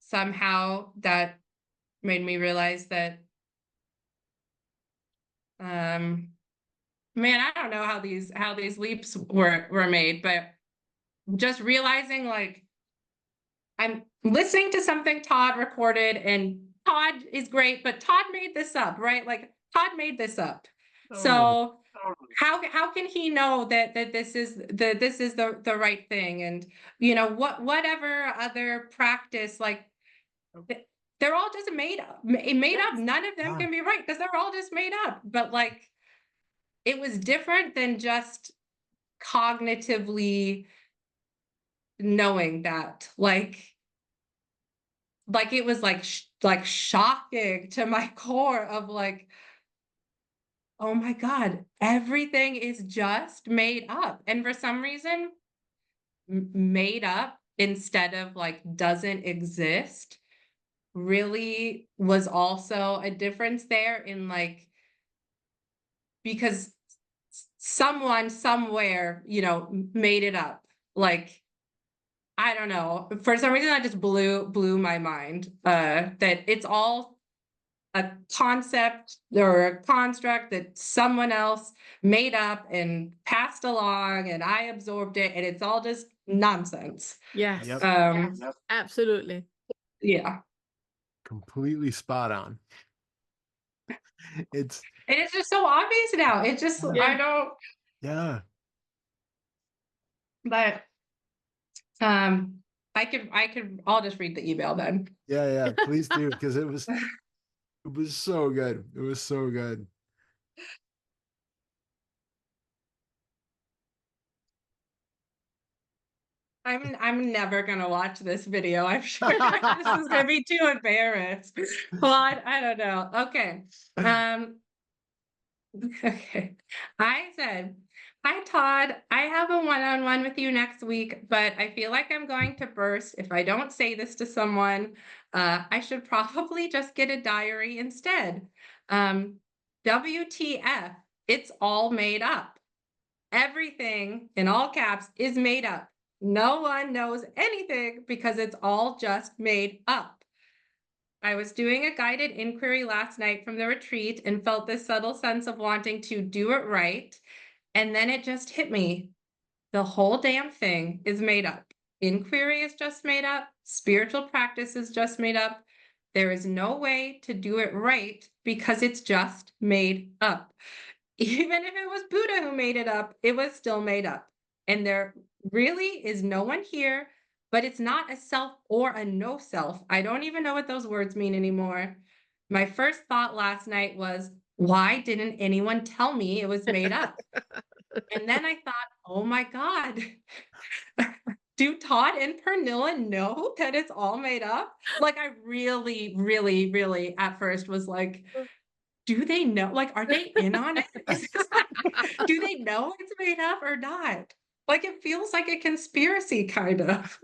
somehow that made me realize that man, I don't know how these leaps were made, but just realizing like I'm listening to something Todd recorded, and Todd is great, but Todd made this up, right? Like Todd made this up. So how can he know that this is the right thing? And you know, whatever other practice, like they're all just made up. None of them can be right because they're all just made up. But like it was different than just cognitively knowing that. Like it was like shocking to my core of like, oh my God, everything is just made up. And for some reason, made up instead of like doesn't exist really was also a difference there in like, because someone somewhere, you know, made it up. Like, I don't know. For some reason, that just blew my mind. That it's all a concept or a construct that someone else made up and passed along, and I absorbed it, and it's all just nonsense. Yes. Yep. Absolutely. Yeah. Completely spot on. It's And it's just so obvious now. It just, Yeah. I don't, yeah. but I'll just read the email then. Yeah. Please do, because it was so good. It was so good. I'm never gonna watch this video. I'm sure this is gonna be too embarrassed. Well, I don't know. Okay. Okay. I said, "Hi Todd, I have a one-on-one with you next week, but I feel like I'm going to burst if I don't say this to someone. I should probably just get a diary instead. WTF, it's all made up. Everything in all caps is made up. No one knows anything because it's all just made up. I was doing a guided inquiry last night from the retreat and felt this subtle sense of wanting to do it right. And then it just hit me. The whole damn thing is made up. Inquiry is just made up. Spiritual practice is just made up. There is no way to do it right because it's just made up. Even if it was Buddha who made it up, it was still made up. And there really is no one here, but it's not a self or a no self. I don't even know what those words mean anymore. My first thought last night was, why didn't anyone tell me it was made up? And then I thought, oh my God, do Todd and Pernilla know that it's all made up? Like, I really, really, really at first was like, do they know? Like, are they in on it? Do they know it's made up or not? Like, it feels like a conspiracy, kind of.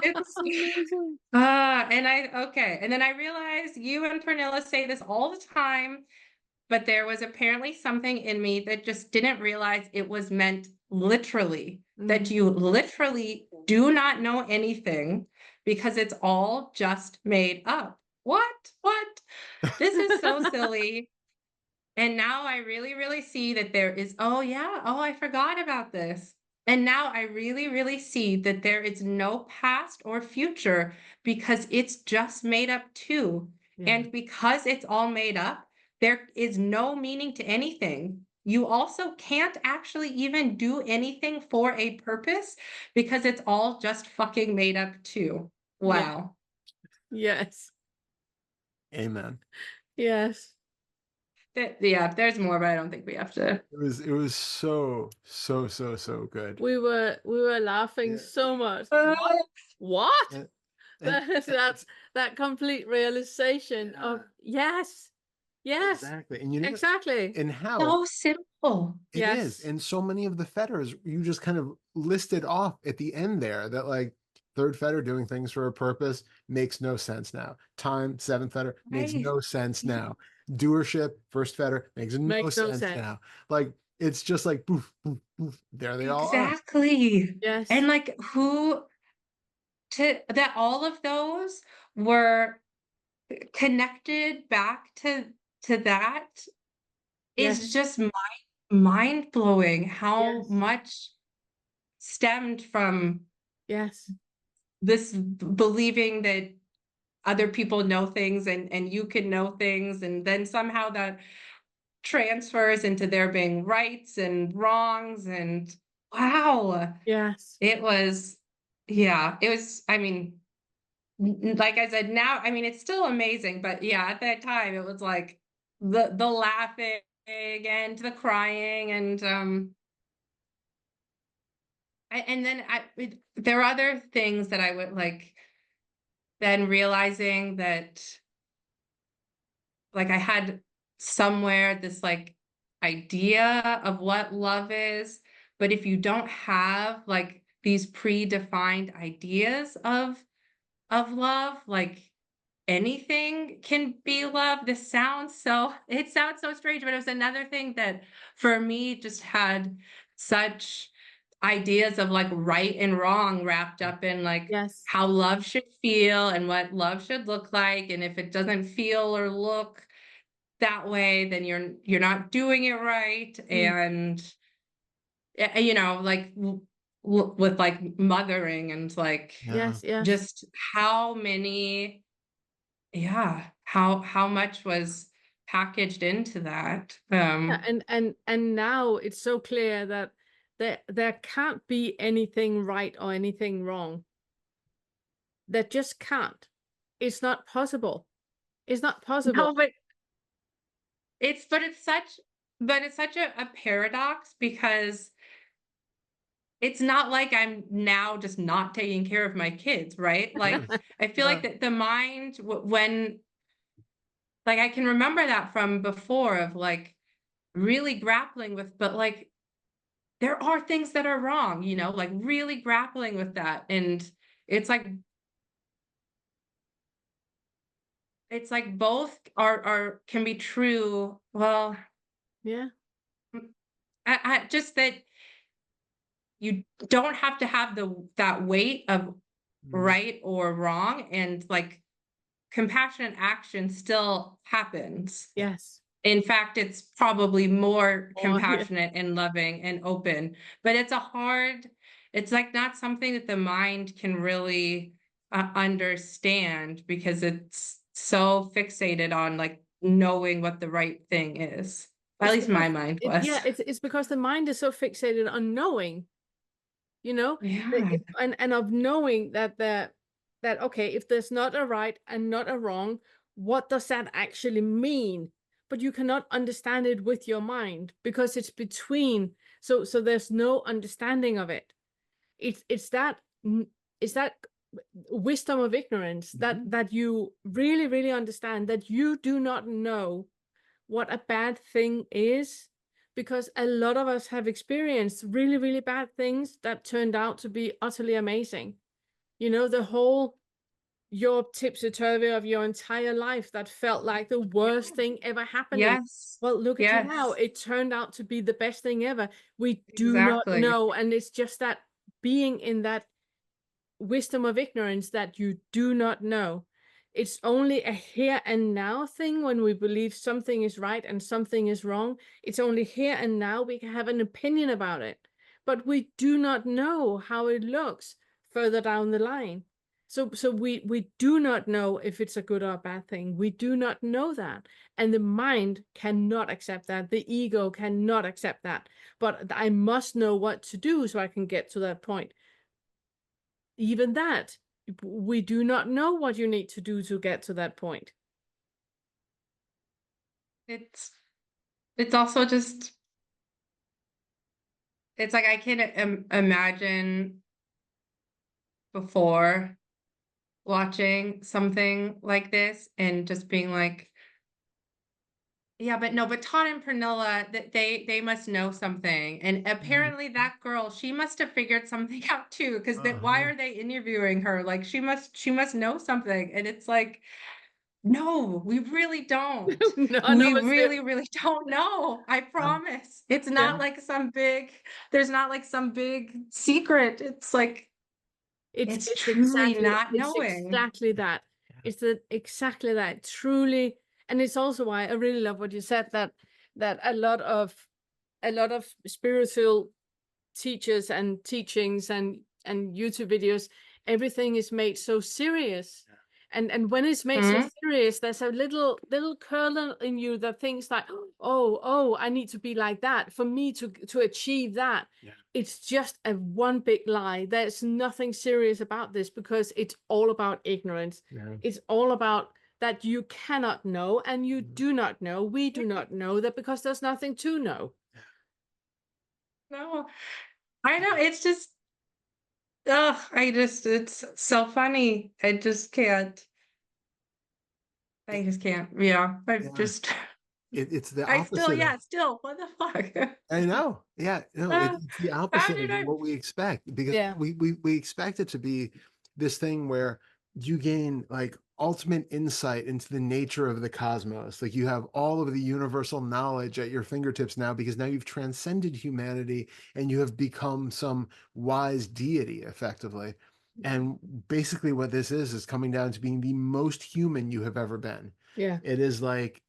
It's Amazing. and then I realized you and Pernilla say this all the time, but there was apparently something in me that just didn't realize it was meant literally, that you literally do not know anything because it's all just made up. What? This is so silly. And now I really, really see that there is, oh yeah, oh, I forgot about this. And now I really, really see that there is no past or future because it's just made up too. Yeah. And because it's all made up, there is no meaning to anything. You also can't actually even do anything for a purpose because it's all just fucking made up too. Yeah. Wow. Yes. Amen. Yes. Yeah, there's more, but I don't think we have to. It was so good. We were laughing Yeah. so much. Uh, What? And- That's that complete realization of yes. exactly. And you know, Exactly. and how So simple. it is. Yes. And so many of the fetters you just kind of listed off at the end there, that like third fetter doing things for a purpose makes no sense now. Time, seventh fetter makes Right. no sense now. Doership, first fetter makes no Makes no sense sense. now. Like it's just like poof, poof, poof. There they all are. Exactly. Yes. And like that all of those were connected back to that Yes. is just mind blowing how Yes. much stemmed from Yes. this believing that other people know things and you can know things, and then somehow that transfers into there being rights and wrongs, and wow, Yes. it was, yeah, it was, I mean, like I said, now, I mean, it's still amazing, but yeah, at that time it was like the laughing and the crying and then there are other things that I would like, then realizing that like I had somewhere this like idea of what love is, but if you don't have like these predefined ideas of love, like anything can be love. It sounds so strange, but it was another thing that for me just had such ideas of like right and wrong wrapped up in like Yes. how love should feel and what love should look like. And if it doesn't feel or look that way, then you're not doing it right. And you know, like with like mothering and like Yes. Yes. just how many, yeah, how much was packaged into that. Yeah, and now it's so clear that there can't be anything right or anything wrong. There just can't. It's not possible. It's not possible. No, but it's such a paradox, because it's not like I'm now just not taking care of my kids, right? Like, I feel like that the mind, when, like, I can remember that from before, of like really grappling with, but like, there are things that are wrong, you know, like really grappling with that. And it's like, both are can be true. Well, Yeah. just that you don't have to have that weight of right or wrong, and like compassionate action still happens. Yes. In fact, it's probably more Oh, yeah. compassionate and loving and open, but it's like not something that the mind can really understand, because it's so fixated on like knowing what the right thing is. At It's least my because mind was. it's because the mind is so fixated on knowing, you know, Yeah. and of knowing that okay, if there's not a right and not a wrong, what does that actually mean? But you cannot understand it with your mind because it's between. So there's no understanding of it. It's that it's that wisdom of ignorance that you really understand that you do not know what a bad thing is, because a lot of us have experienced really bad things that turned out to be utterly amazing. You know, the whole your tipsy-turvy of your entire life that felt like the worst thing ever happening. Yes. Well, look at you now. Yes. It turned out to be the best thing ever. We do not Exactly. know. And it's just that being in that wisdom of ignorance that you do not know. It's only a here and now thing when we believe something is right and something is wrong. It's only here and now we can have an opinion about it, but we do not know how it looks further down the line. So we do not know if it's a good or a bad thing. We do not know that. And the mind cannot accept that. The ego cannot accept that. But I must know what to do so I can get to that point. Even that, we do not know what you need to do to get to that point. It's also just, it's like I can imagine before watching something like this and just being like, yeah, but no, but Todd and Pernilla, that they must know something. And apparently that girl, she must have figured something out too, because that why are they interviewing her? Like she must know something. And it's like, no, we really don't. None We of us do. really don't know. I promise. It's not like there's not like some big secret. It's like, it's truly not knowing. exactly that. It's exactly that. Truly, and it's also why I really love what you said, that a lot of spiritual teachers and teachings and YouTube videos, everything is made so serious. And when it's made so serious, there's a little kernel in you that thinks like, oh, I need to be like that for me to achieve that. Yeah. It's just a one big lie. There's nothing serious about this because it's all about ignorance. Yeah. It's all about that you cannot know and you do not know. We do not know that because there's nothing to know. No, I know. It's just, it's so funny. I just can't. I just can't. Yeah, Yeah. It's the I opposite of, still, what the fuck? I know. Yeah, no, it's the How opposite did of I? what we expect, because Yeah. we expect it to be this thing where you gain like ultimate insight into the nature of the cosmos. Like you have all of the universal knowledge at your fingertips now because now you've transcended humanity and you have become some wise deity effectively. And basically what this is coming down to being the most human you have ever been. Yeah. It is like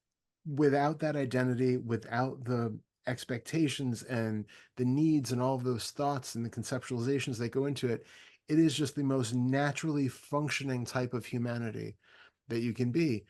without that identity, without the expectations and the needs and all of those thoughts and the conceptualizations that go into it, it is just the most naturally functioning type of humanity that you can be.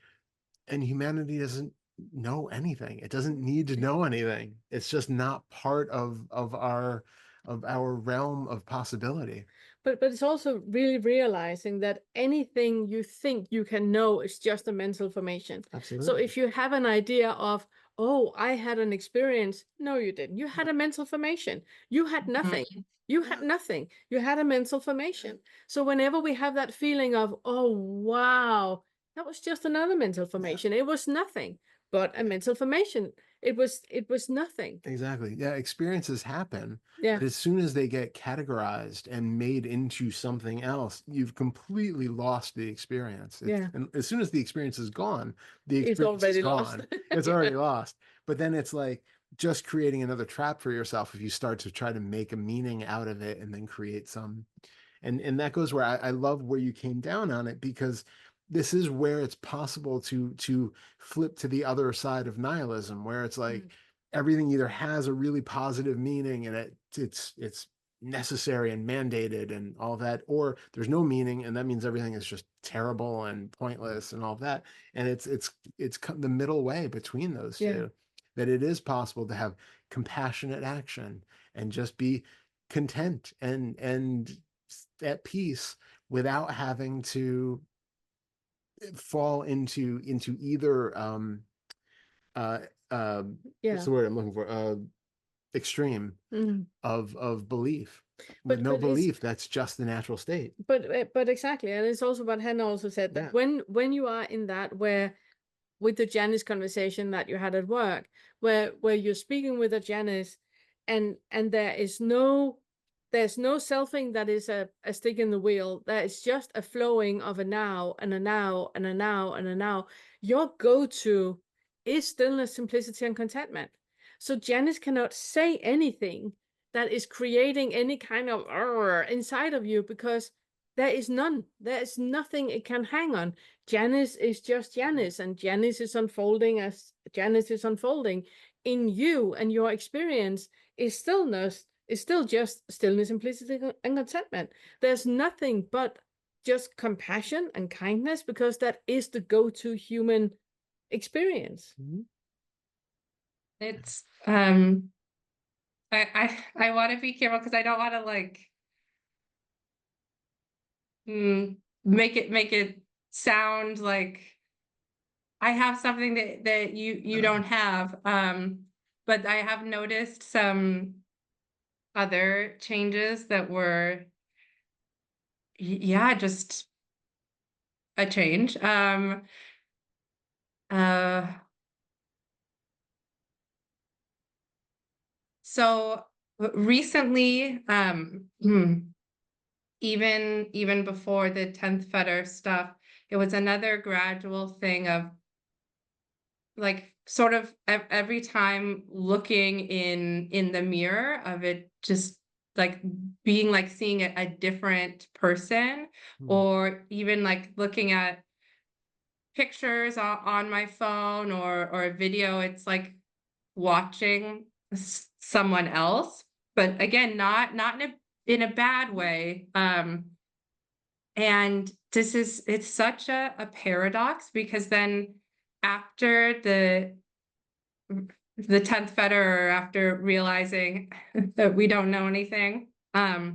And humanity doesn't know anything. It doesn't need to know anything. It's just not part of our realm of possibility. But it's also really realizing that anything you think you can know is just a mental formation. So Absolutely. if you have an idea of, oh, I had an experience, no, you didn't. You had a mental formation. You had nothing. You had nothing. You had a mental formation. So whenever we have that feeling of, oh, wow, that was just another mental formation. It was nothing but a mental formation. It was nothing. Exactly. Yeah, experiences happen, Yeah. but as soon as they get categorized and made into something else, you've completely lost the experience. Yeah. And as soon as the experience is gone, the It's experience is already lost. gone. It's already lost. But then it's like just creating another trap for yourself if you start to try to make a meaning out of it and then create some. And that goes where I love where you came down on it, because this is where it's possible to flip to the other side of nihilism, where it's like everything either has a really positive meaning and it's necessary and mandated and all that, or there's no meaning and that means everything is just terrible and pointless and all that. And it's the middle way between those two, that it is possible to have compassionate action and just be content and at peace without having to fall into either uh what's the word I'm looking for, extreme of belief. With no belief, that's just the natural state. But exactly, and it's also what Hannah also said, that when you are in that, where with the Janice conversation that you had at work, where you're speaking with a Janice, and there's no selfing that is a stick in the wheel. That is just a flowing of a now and a now and a now and a now. Your go-to is stillness, simplicity, and contentment. So Janice cannot say anything that is creating any kind of inside of you, because there is none. There is nothing it can hang on. Janice is just Janice, and Janice is unfolding as Janice is unfolding. In you and your experience is stillness, is still just stillness, simplicity, and contentment. There's nothing but just compassion and kindness, because that is the go-to human experience. It's I want to be careful because I don't want to like make it sound like I have something that you don't have. But I have noticed some other changes that were just a change. So recently, even before the 10th Fetter stuff, it was another gradual thing of like sort of every time looking in the mirror of it, just like being like seeing a different person, or even like looking at pictures on my phone or a video, it's like watching someone else, but again, not in a bad way. And it's such a paradox, because then after the 10th Fetter, or after realizing that we don't know anything, I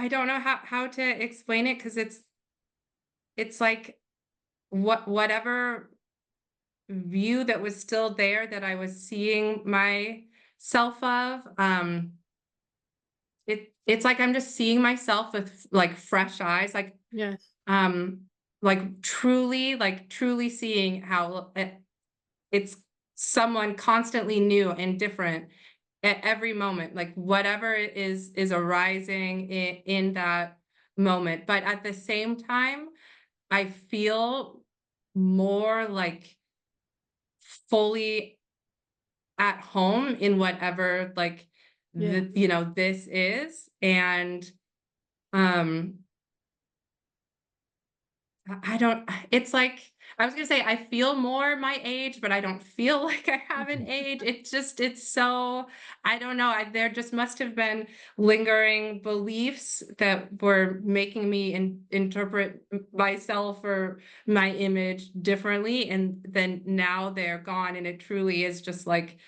don't know how to explain it, because it's like whatever view that was still there that I was seeing myself of, it's like I'm just seeing myself with like fresh eyes, like truly seeing how it's someone constantly new and different at every moment, like whatever is arising in that moment. But at the same time, I feel more like fully at home in whatever like this is. And I don't, it's like I was gonna say I feel more my age, but I don't feel like I have an age. It's so, I don't know. There just must have been lingering beliefs that were making me interpret myself or my image differently, and then now they're gone, and it truly is just like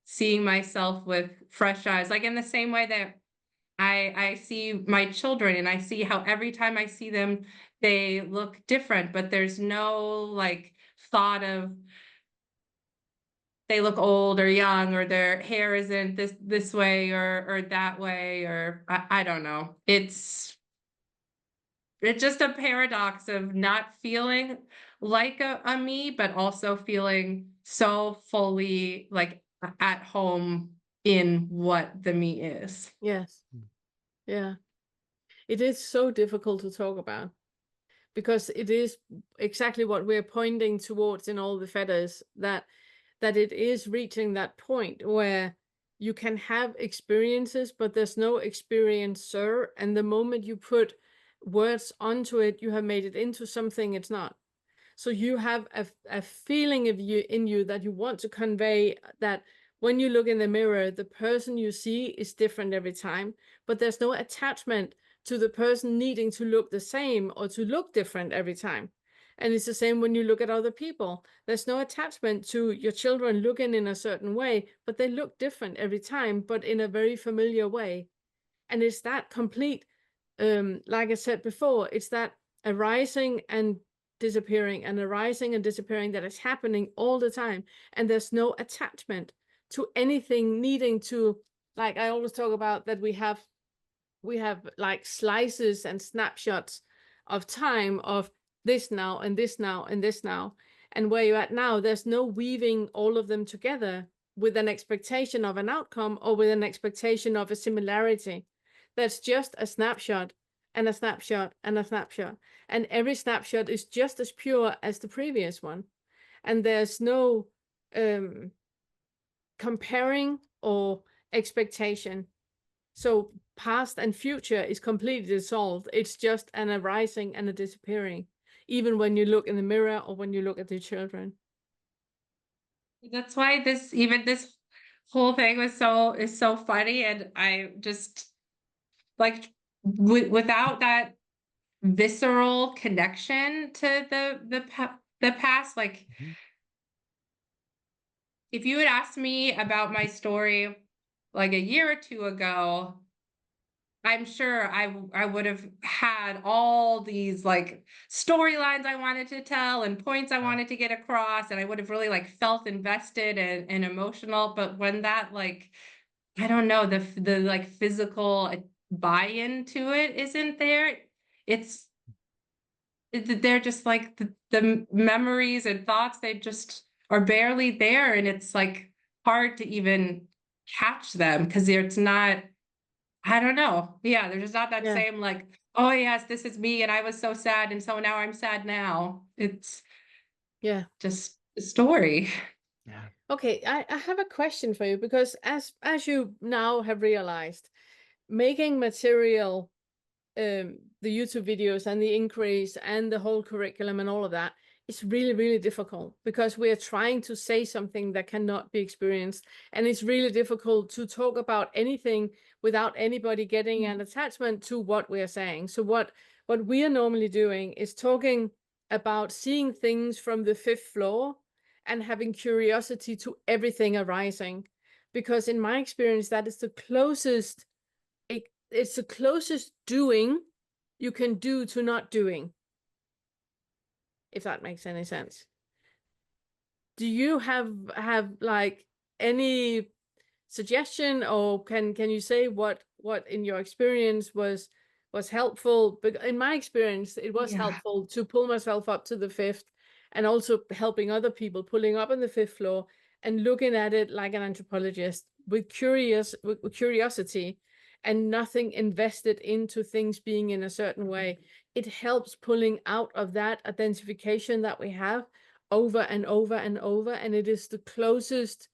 seeing myself with fresh eyes, like in the same way that I see my children and I see how every time I see them, they look different, but there's no like thought of they look old or young or their hair isn't this way or that way, or I don't know. It's just a paradox of not feeling like a me, but also feeling so fully like at home in what the me is. Yes. Yeah. It is so difficult to talk about because it is exactly what we're pointing towards in all the fetters, that it is reaching that point where you can have experiences, but there's no experiencer. And the moment you put words onto it, you have made it into something it's not. So you have a feeling of you in you that you want to convey, that when you look in the mirror, the person you see is different every time, but there's no attachment to the person needing to look the same or to look different every time. And it's the same when you look at other people. There's no attachment to your children looking in a certain way, but they look different every time, but in a very familiar way. And it's that complete, like I said before, it's that arising and disappearing and arising and disappearing that is happening all the time. And there's no attachment to anything needing to, like I always talk about, that we have like slices and snapshots of time of this now and this now and this now. And where you're at now, there's no weaving all of them together with an expectation of an outcome or with an expectation of a similarity. That's just a snapshot and a snapshot and a snapshot. And every snapshot is just as pure as the previous one. And there's no comparing or expectation. So past and future is completely dissolved. It's just an arising and a disappearing, even when you look in the mirror or when you look at the children. That's why this whole thing is so funny, and I just like without that visceral connection to the past, like Mhm. if you had asked me about my story like a year or two ago, I'm sure I would have had all these like storylines I wanted to tell and points I wanted to get across, and I would have really like felt invested and emotional. But when that like, I don't know, the like physical buy-in to it isn't there, it's they're just like the memories and thoughts, they just are barely there, and it's like hard to even catch them because it's not, I don't know. Yeah, there's just not that Yeah. same like, oh yes, this is me and I was so sad and so now I'm sad now. It's Yeah. just a story. Yeah. Okay, I have a question for you, because as you now have realized, making material, the YouTube videos and the inquiries and the whole curriculum and all of that, it's really, really difficult because we are trying to say something that cannot be experienced. And it's really difficult to talk about anything without anybody getting an attachment to what we are saying. So what we are normally doing is talking about seeing things from the fifth floor and having curiosity to everything arising. Because in my experience, that is the closest, it's the closest doing you can do to not doing, if that makes any sense. Do you have like any suggestion, or can you say what in your experience was helpful? But in my experience, it was Yeah. helpful to pull myself up to the fifth, and also helping other people pulling up on the fifth floor and looking at it like an anthropologist with curiosity and nothing invested into things being in a certain way. It helps pulling out of that identification that we have over and over and over, and it is the closest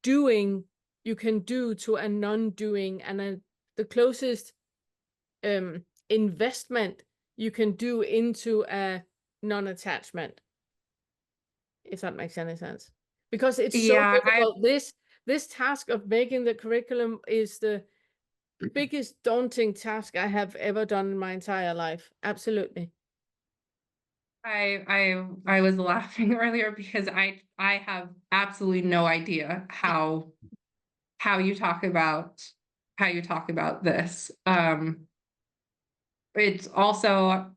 doing you can do to a non-doing, and the closest investment you can do into a non-attachment. if that makes any sense. Because it's so Yeah, difficult. This task of making the curriculum is the biggest daunting task I have ever done in my entire life. Absolutely. I was laughing earlier because I have absolutely no idea how you talk about this. It's also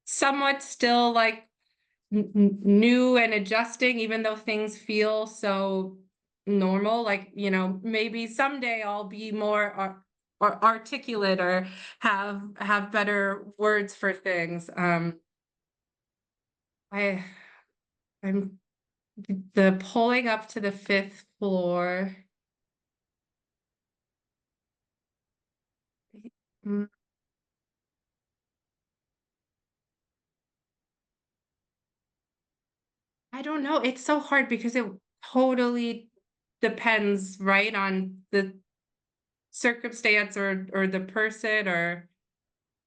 somewhat still like new and adjusting, even though things feel so normal. Like, you know, maybe someday I'll be more or articulate or have better words for things. I I'm the pulling up to the fifth floor. Mm, I don't know. It's so hard because it totally depends, right, on the circumstance or the person or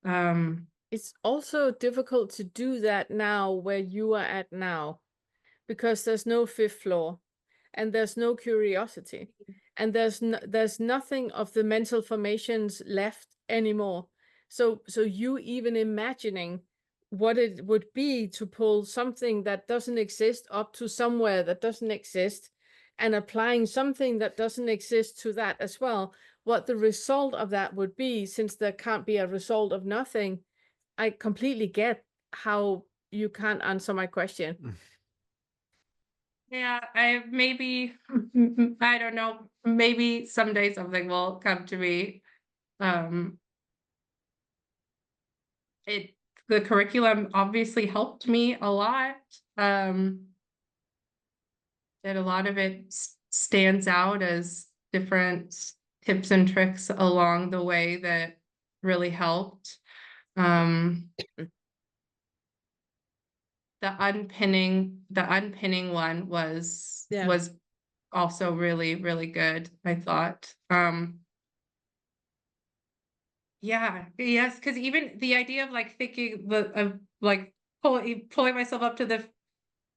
um It's also difficult to do that now where you are at now, because there's no fifth floor and there's no curiosity and there's nothing of the mental formations left anymore. So you even imagining what it would be to pull something that doesn't exist up to somewhere that doesn't exist and applying something that doesn't exist to that as well, what the result of that would be, since there can't be a result of nothing. I completely get how you can't answer my question. yeah, I maybe I don't know, maybe someday something will come to me. Um it the curriculum obviously helped me a lot. Um that a lot of it stands out as different tips and tricks along the way that really helped. Um, the unpinning one Yeah. was also really, really good, I thought. Yeah, yes, because even the idea of like thinking of like pulling myself up to the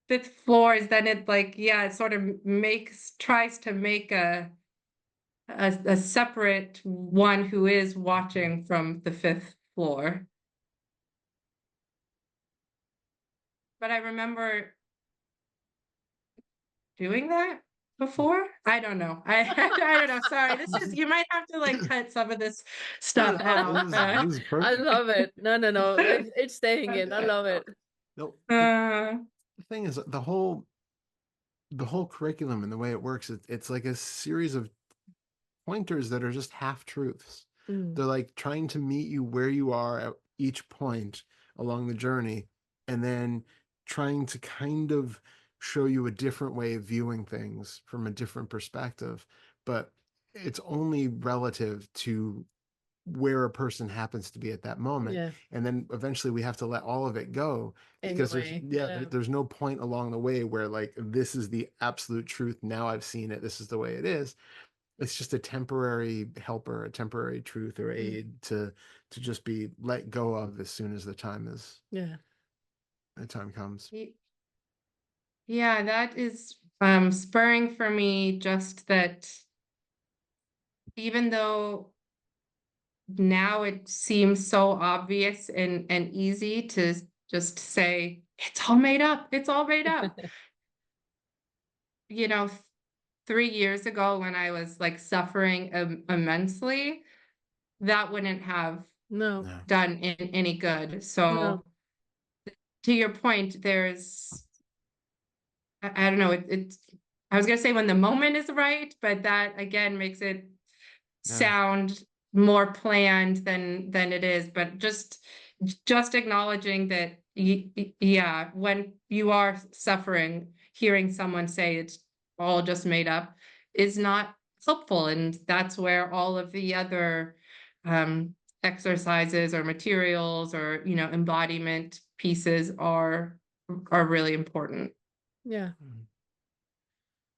fifth floor is then it like, yeah, it sort of tries to make a separate one who is watching from the fifth floor. But I remember doing that before. I don't know. I don't know. Sorry. This is you might have to like cut some of this stuff out. This is I perfect. love it. No. It's staying in. I love it. No, uh, the thing is, the whole curriculum and the way it works, it's like a series of pointers that are just half truths. Mm. They're like trying to meet you where you are at each point along the journey, and then trying to kind of show you a different way of viewing things from a different perspective. But it's only relative to where a person happens to be at that moment. Yeah. And then eventually we have to let all of it go, because Anyway. there's no point along the way where like this is the absolute truth, now I've seen it, this is the way it is. It's just a temporary helper, a temporary truth or aid to just be let go of as soon as the time comes. yeah, that is spurring for me, just that even though now it seems so obvious and easy to just say it's all made up, it's all made up. You know, 3 years ago when I was like suffering immensely, that wouldn't have No. Yeah. done any good. No. So to your point, there's I don't know, I was gonna say when the moment is right, but that again makes it Yeah. sound more planned than it is. But just acknowledging that yeah, when you are suffering, hearing someone say it's all just made up is not helpful. And that's where all of the other exercises or materials or embodiment pieces are really important. Yeah. Mhm.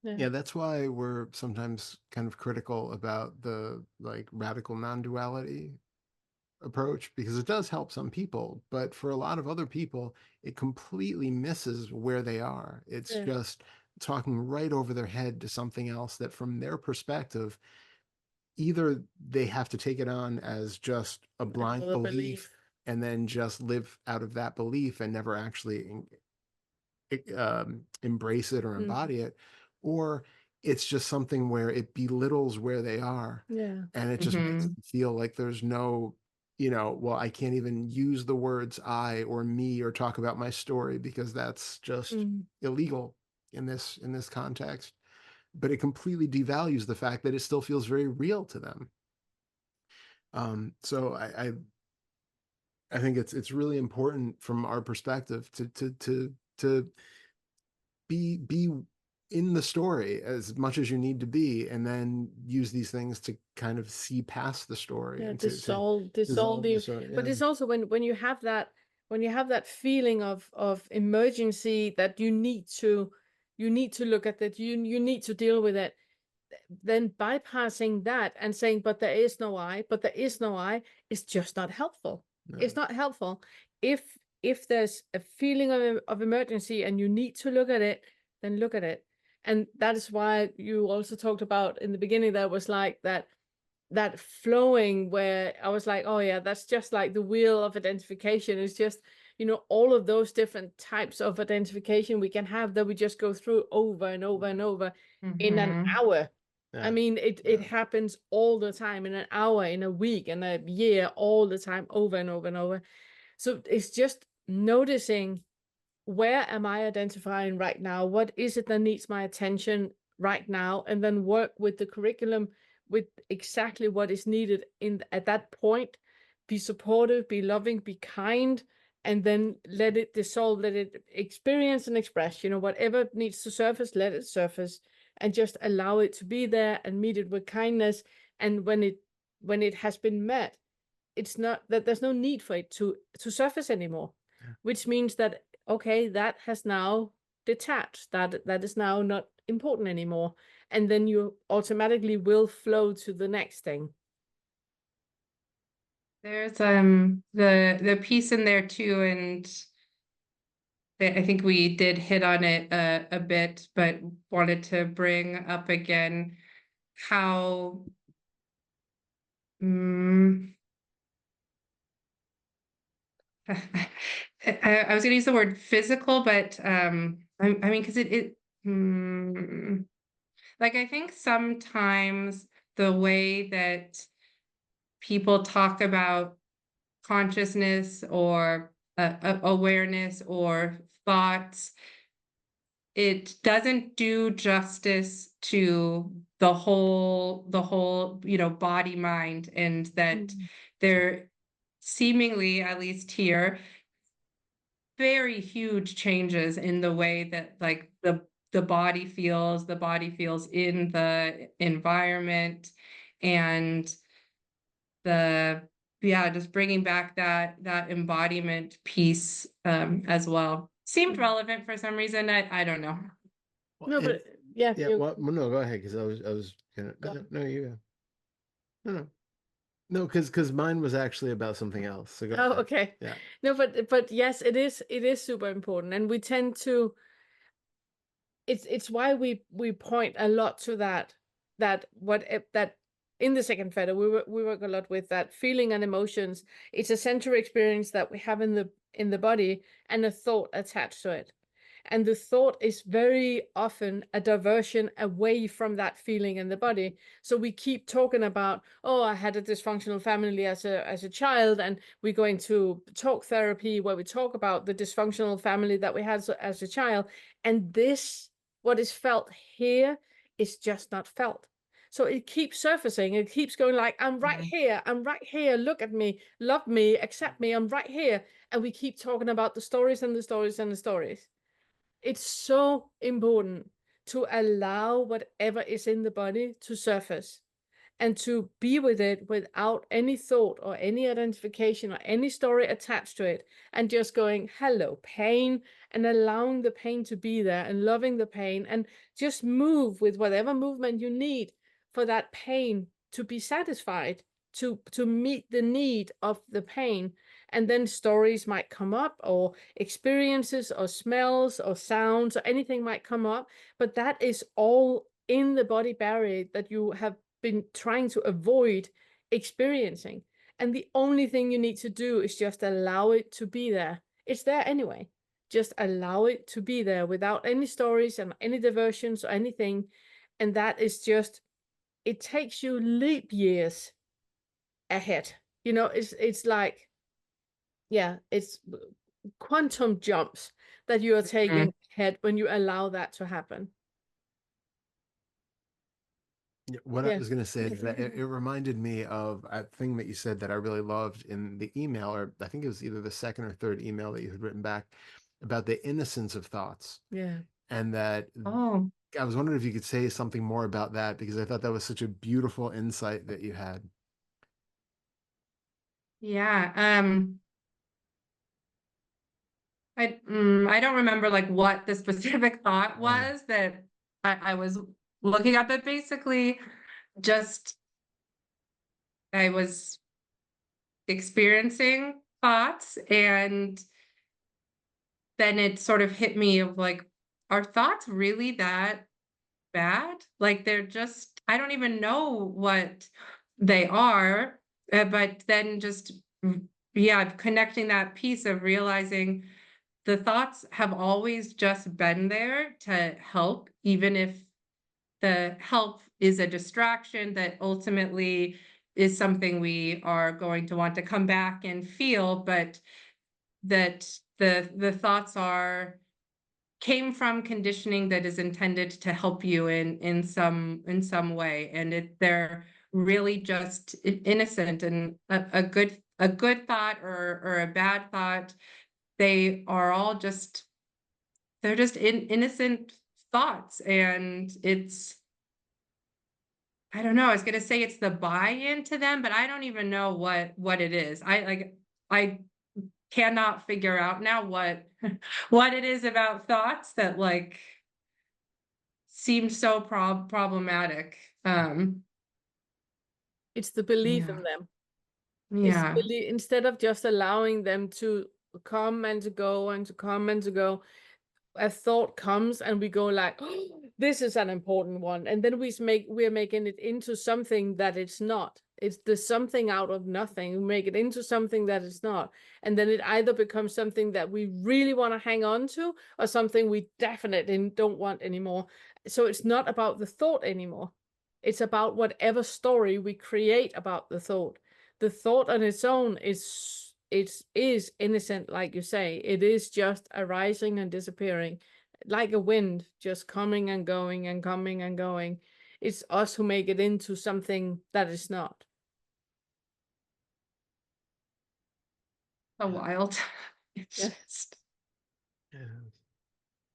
Yeah. Yeah, that's why we're sometimes kind of critical about the like radical non-duality approach because it does help some people, but for a lot of other people, it completely misses where they are. It's Yeah. just talking right over their head to something else that from their perspective, either they have to take it on as just a blind Another belief and then just live out of that belief and never actually embrace it or Mm. embody it, or it's just something where it belittles where they are Yeah. and it just makes Mhm. them feel like there's no, well, I can't even use the words I or me or talk about my story because that's just Mm. illegal in this context. But it completely devalues the fact that it still feels very real to them. So I think it's really important from our perspective to be in the story as much as you need to be, and then use these things to kind of see past the story Yeah, and to dissolve dissolve the the, story. but Yeah, it's also when you have that feeling of emergency that you need to look at that, you need to deal with it, then bypassing that and saying, but there is no I, is just not helpful. no, It's not helpful. If there's a feeling of emergency and you need to look at it, then look at it. And that is why you also talked about in the beginning, that was like that flowing, where I was like, oh yeah, that's just like the wheel of identification. It's just, all of those different types of identification we can have that we just go through over and over and over in an Mhm. hour. I yeah, mean, it yeah. happens all the time, in an hour, in a week, in a year, all the time, over and over and over. So it's just noticing, where am I identifying right now? What is it that needs my attention right now? And then work with the curriculum with exactly what is needed at that point. Be supportive, be loving, be kind, and then let it dissolve, let it experience and express. Whatever needs to surface, let it surface, and just allow it to be there and meet it with kindness. And when it has been met, it's not that there's no need for it to surface anymore, which means that, okay, that has now detached, that is now not important anymore, and then you automatically will flow to the next thing. There's the piece in there too, and I think we did hit on it a bit, but wanted to bring up again how I was going to use the word physical, but I mean, because like, I think sometimes the way that people talk about consciousness or awareness or thoughts, it doesn't do justice to the whole body mind, and that Mm. there seemingly, at least here, very huge changes in the way that, like, the body feels in the environment, and the yeah, just bringing back that embodiment piece as well seemed Mm. relevant for some reason. I don't know. Well, No, and but yeah, yeah, well, no, go ahead because I was gonna go no, on. no, you go. No, because mine was actually about something else. So go Oh, ahead. okay. Yeah. No, but yes, it is super important, and we tend to, it's why we point a lot to that in the second fetter we work a lot with that feeling and emotions. It's a sensory experience that we have in the body, and a thought attached to it. And the thought is very often a diversion away from that feeling in the body. So we keep talking about, oh, I had a dysfunctional family as a child, and we're going to talk therapy where we talk about the dysfunctional family that we had as a child. And what is felt here is just not felt. So it keeps surfacing. It keeps going like, I'm right here. I'm right here. Look at me. Love me. Accept me. I'm right here. And we keep talking about the stories and the stories and the stories. It's so important to allow whatever is in the body to surface, and to be with it without any thought or any identification or any story attached to it, and just going, hello, pain, and allowing the pain to be there and loving the pain, and just move with whatever movement you need for that pain to be satisfied. to meet the need of the pain. And then stories might come up, or experiences, or smells, or sounds, or anything might come up. But that is all in the body barrier that you have been trying to avoid experiencing. And the only thing you need to do is just allow it to be there. It's there anyway. Just allow it to be there without any stories and any diversions or anything. And that is just, it takes you leap years ahead. You know, it's like, yeah, it's quantum jumps that you are taking ahead when you allow that to happen. Yeah, what I Yeah. was going to say is that it reminded me of a thing that you said that I really loved in the email, or I think it was either the second or third email that you had written back about the innocence of thoughts. Yeah. And that Oh, I was wondering if you could say something more about that, because I thought that was such a beautiful insight that you had. yeah. I don't remember like what the specific thought Yeah. was that I was looking at, but basically just I was experiencing thoughts, and then it sort of hit me of like, are thoughts really that bad? Like they're just, I don't even know what they are, but then just, yeah, connecting that piece of realizing the thoughts have always just been there to help, even if the help is a distraction that ultimately is something we are going to want to come back and feel, but that the thoughts are came from conditioning that is intended to help you in some way, and they're really just innocent, and a good thought or a bad thought, they are all just, they're just innocent thoughts. And it's, I don't know, I was gonna say it's the buy-in to them, but I don't even know what it is. I cannot figure out now what what it is about thoughts that like seem so problematic. It's the belief in Yeah, them. It's yeah, instead of just allowing them to come and to go and to come and to go, a thought comes and we go like, oh, this is an important one, and then we're making it into something that it's not. It's the something out of nothing. We make it into something that it's not, and then it either becomes something that we really want to hang on to, or something we definitely don't want anymore. So it's not about the thought anymore. It's about whatever story we create about the thought. The thought on its own is innocent, like you say. It is just arising and disappearing, like a wind, just coming and going and coming and going. It's us who make it into something that is not. so wild. It's Yeah, just, Yeah.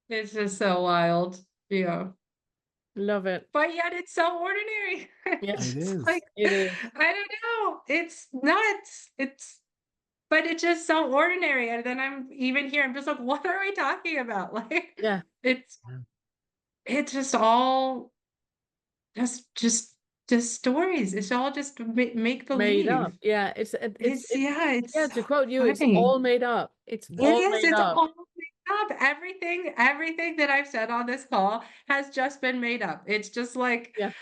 it's just so wild. Yeah. love it. But yet it's so ordinary. Yeah, It's It just is. like, it is. I don't know. It's nuts. But it's just so ordinary. And then I'm even here, I'm just like, what are we talking about? Like, Yeah, it's Yeah. it's just all just stories. It's all just make made up. believe. Yeah, It's, yeah, it's yeah, so to quote you, it's funny. all made up. It's It all is, made it's up. all made up. Everything that I've said on this call has just been made up. It's just like Yeah,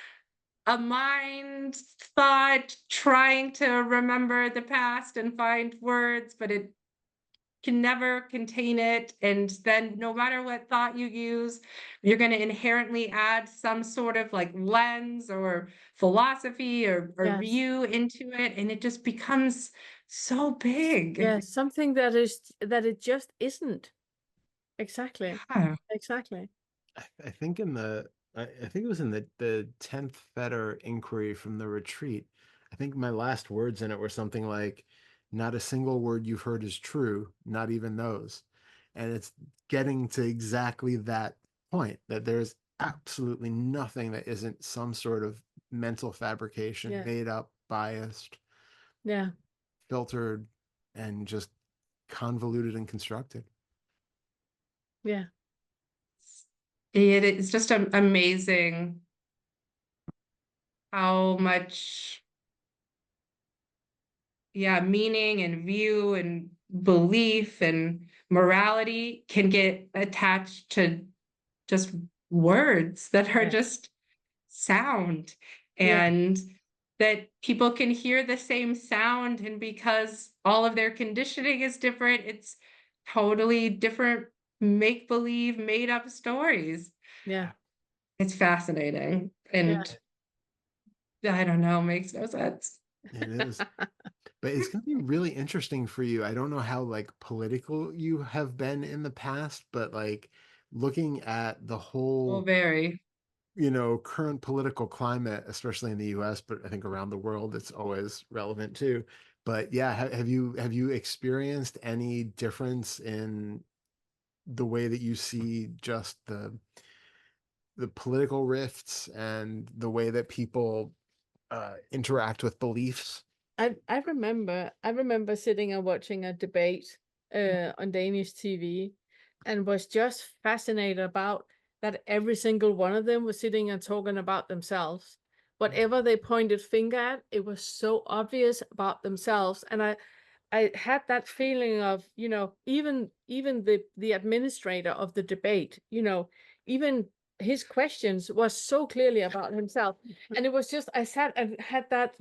a mind thought trying to remember the past and find words, but it can never contain it. And then no matter what thought you use, you're going to inherently add some sort of like lens or philosophy or yes. view into it. And it just becomes so big. Yeah, something that it just isn't. Exactly. Yeah. Exactly. I think in I think it was in the 10th Fetter inquiry from the retreat. I think my last words in it were something like, not a single word you've heard is true, not even those. And it's getting to exactly that point, that there's absolutely nothing that isn't some sort of mental fabrication, Yeah. made up, biased, Yeah. filtered, and just convoluted and constructed. Yeah. It is just amazing how much meaning and view and belief and morality can get attached to just words that are Yeah. just sound, Yeah. and that people can hear the same sound, and because all of their conditioning is different, it's totally different make-believe made up stories. Yeah. It's fascinating, and I don't know, makes no sense. It is. But it's going to be really interesting for you. I don't know how like political you have been in the past, but like looking at the Oh, whole, very. current political climate, especially in the US, but I think around the world, it's always relevant too. But yeah, have you experienced any difference in the way that you see just the political rifts and the way that people interact with beliefs? I remember sitting and watching a debate on Danish TV, and was just fascinated about that every single one of them was sitting and talking about themselves. Whatever they pointed finger at, it was so obvious about themselves. And I had that feeling of, even the administrator of the debate, even his questions was so clearly about himself. And it was just, I sat and had that,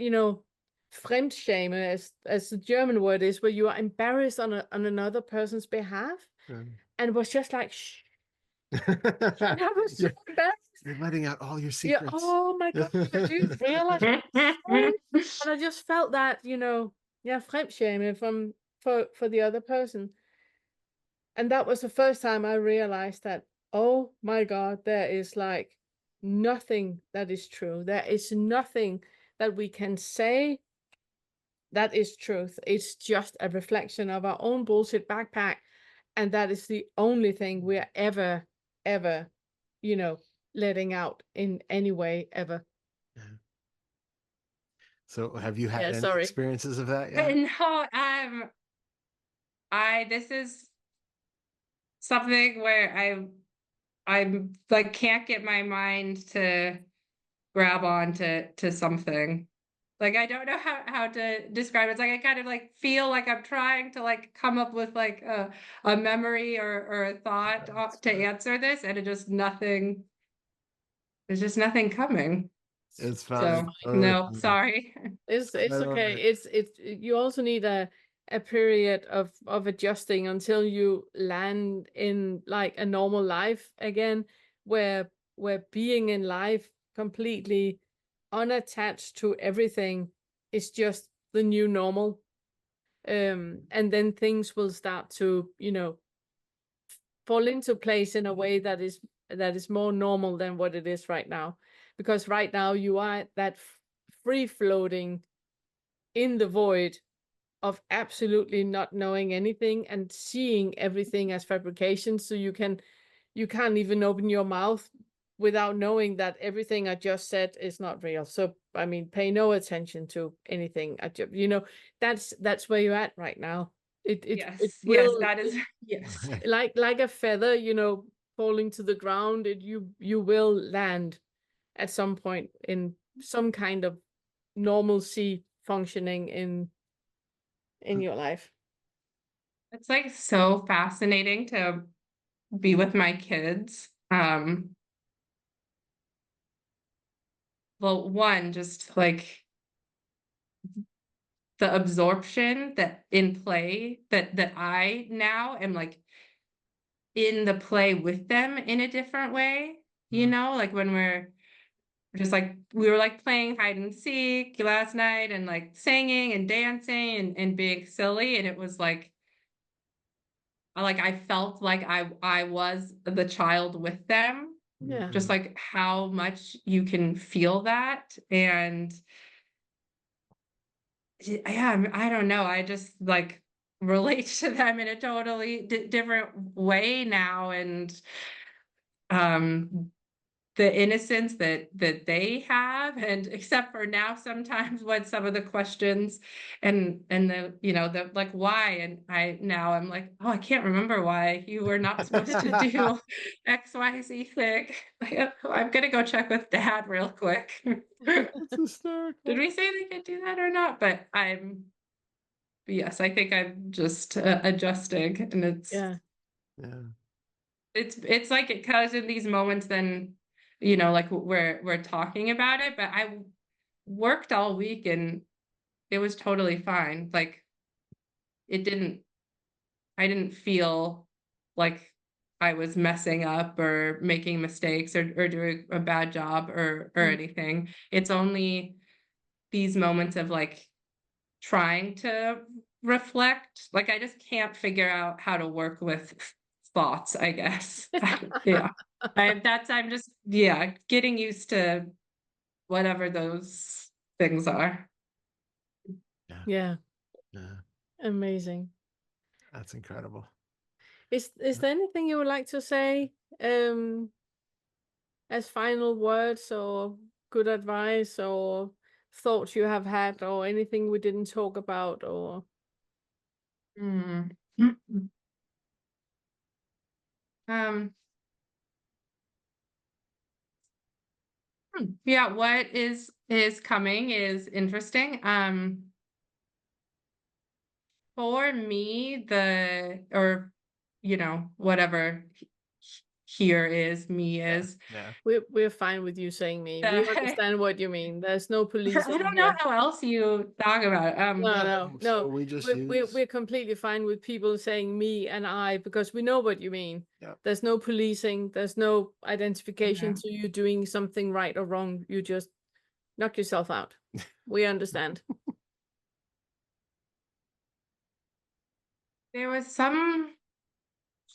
Fremdschäme, as the German word is, where you are embarrassed on another person's behalf, and was just like, shh. And I was so embarrassed. You're letting out all your Yeah. secrets. Oh my God. Do you realize? And I just felt that, Fremdschäme for the other person. And that was the first time I realized that, oh my God, there is like nothing that is true. There is nothing that we can say that is truth. It's just a reflection of our own bullshit backpack. And that is the only thing we're ever, letting out in any way ever. Yeah. So have you had Yeah, any sorry. experiences of that yet? No, this is something where I'm like can't get my mind to grab on to something. Like I don't know how to describe it. It's like I kind of like feel like I'm trying to like come up with like a memory or a thought to answer this, and there's just nothing coming. It's So fine. no, sorry. It's I don't okay. know. It's you also need a period of adjusting until you land in like a normal life again, where being in life completely unattached to everything is just the new normal. And then things will start to, fall into place in a way that is more normal than what it is right now. Because right now you are at that free floating in the void of absolutely not knowing anything and seeing everything as fabrication. So you can't even open your mouth without knowing that everything I just said is not real. So I mean, pay no attention to anything. That's where you're at right now. It will, That is yes. like a feather, falling to the ground. You will land at some point in some kind of normalcy functioning in your life. It's like so fascinating to be with my kids. Well, one, just like the absorption that in play that I now am like in the play with them in a different way, like when we're just like we were like playing hide and seek last night and like singing and dancing and being silly, and it was like I felt like I was the child with them, Yeah. just like how much you can feel that. And yeah, I don't know, I just like relate to them in a totally different way now. And um the innocence that they have, and except for now sometimes when some of the questions and the the like why, and I'm like, oh, I can't remember why you were not supposed to do XYZ thing. Like, I'm gonna go check with dad real quick. It's hysterical. Did we say they could do that or not? But yes, I think I'm just adjusting, and Yeah. it's like it comes in these moments, then like we're talking about it, but I worked all week and it was totally fine. Like it didn't I didn't feel like I was messing up or making mistakes or doing a bad job or anything. It's only these moments of like trying to reflect. Like I just can't figure out how to work with thoughts, I guess. Yeah. I'm just getting used to whatever those things are. Yeah. Yeah. Amazing. That's incredible. Is there anything you would like to say as final words or good advice or thoughts you have had or anything we didn't talk about or Hmm. Um, yeah, what is coming is interesting. For me, whatever here is, me is. Yeah. we're fine with you saying me. We The, understand what you mean. There's no I policing don't know here. how else you talk about it. No. So we just use. We're completely fine with people saying me and I because we know what you mean. Yeah. There's no policing. There's no identification Yeah. to you doing something right or wrong. You just knock yourself out. We understand. There was some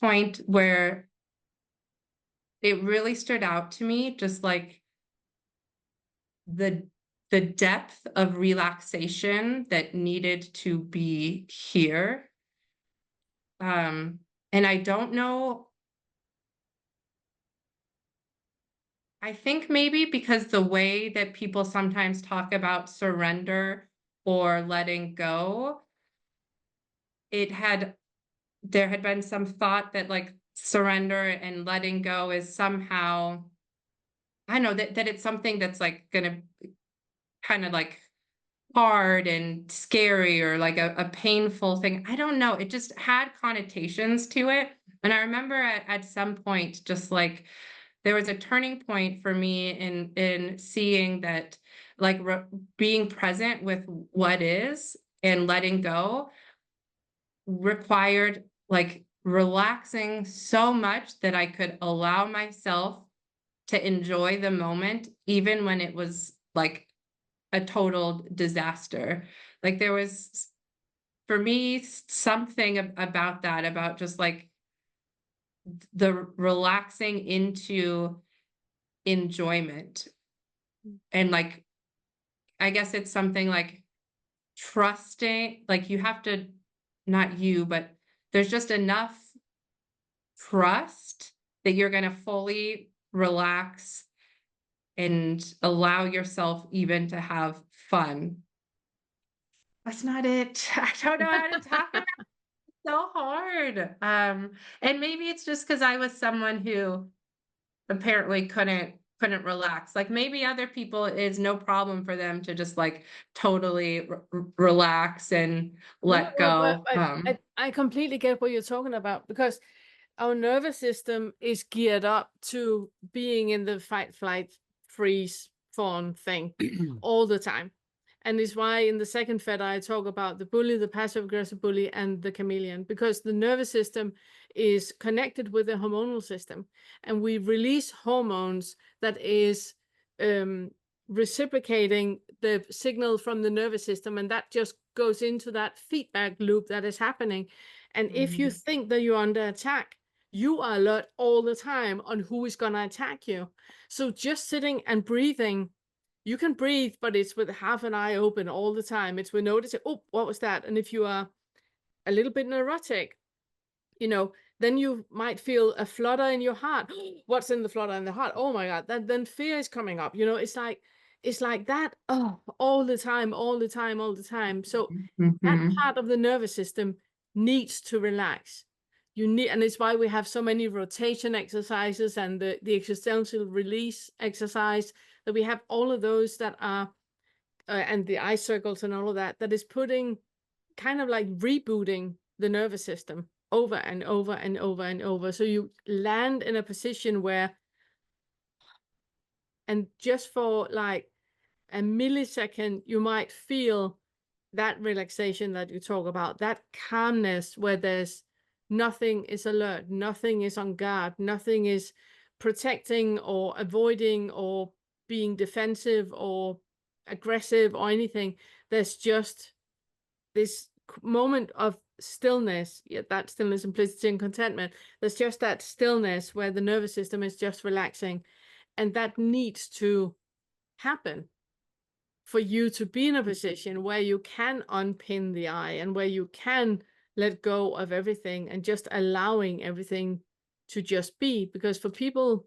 point where it really stood out to me, just like the the depth of relaxation that needed to be here. And I don't know, I think maybe because the way that people sometimes talk about surrender or letting go, it had there had been some thought that like surrender and letting go is somehow, I know that it's something that's like gonna kind of like hard and scary or like a painful thing. I don't know. It just had connotations to it. And I remember at some point, just like there was a turning point for me in seeing that like being present with what is and letting go required like relaxing so much that I could allow myself to enjoy the moment, even when it was like a total disaster. Like there was, for me, something about that, about just like the relaxing into enjoyment. And like, I guess it's something like trusting, like you have to, not you, but there's just enough trust that you're going to fully relax and allow yourself even to have fun. That's not it. I don't know how to talk about it. It's so hard. And maybe it's just because I was someone who apparently couldn't relax. Like maybe other people is no problem for them to just like totally relax and let go. I completely get what you're talking about because our nervous system is geared up to being in the fight, flight, freeze, fawn thing all the time. And it's why in the second Fetter I talk about the bully, the passive aggressive bully, and the chameleon, because the nervous system is connected with the hormonal system, and we release hormones that is reciprocating the signal from the nervous system, and that just goes into that feedback loop that is happening. And if you think that you're under attack, you are alert all the time on who is going to attack you. So just sitting and breathing, you can breathe, but it's with half an eye open all the time. It's with noticing, oh, what was that? And if you are a little bit neurotic, then you might feel a flutter in your heart. What's in the flutter in the heart? Oh my God, then fear is coming up. It's like that all the time, all the time, all the time. So that part of the nervous system needs to relax. And it's why we have so many rotation exercises and the existential release exercise, that we have all of those that are and the eye circles and all of that is putting kind of like rebooting the nervous system over and over and over and over. So you land in a position where, and just for like a millisecond, you might feel that relaxation that you talk about, that calmness where there's nothing is alert, nothing is on guard, nothing is protecting or avoiding or being defensive or aggressive or anything. There's just this moment of stillness, yet that stillness, simplicity, and contentment. There's just that stillness where the nervous system is just relaxing, and that needs to happen for you to be in a position where you can unpin the eye and where you can let go of everything and just allowing everything to just be. Because for people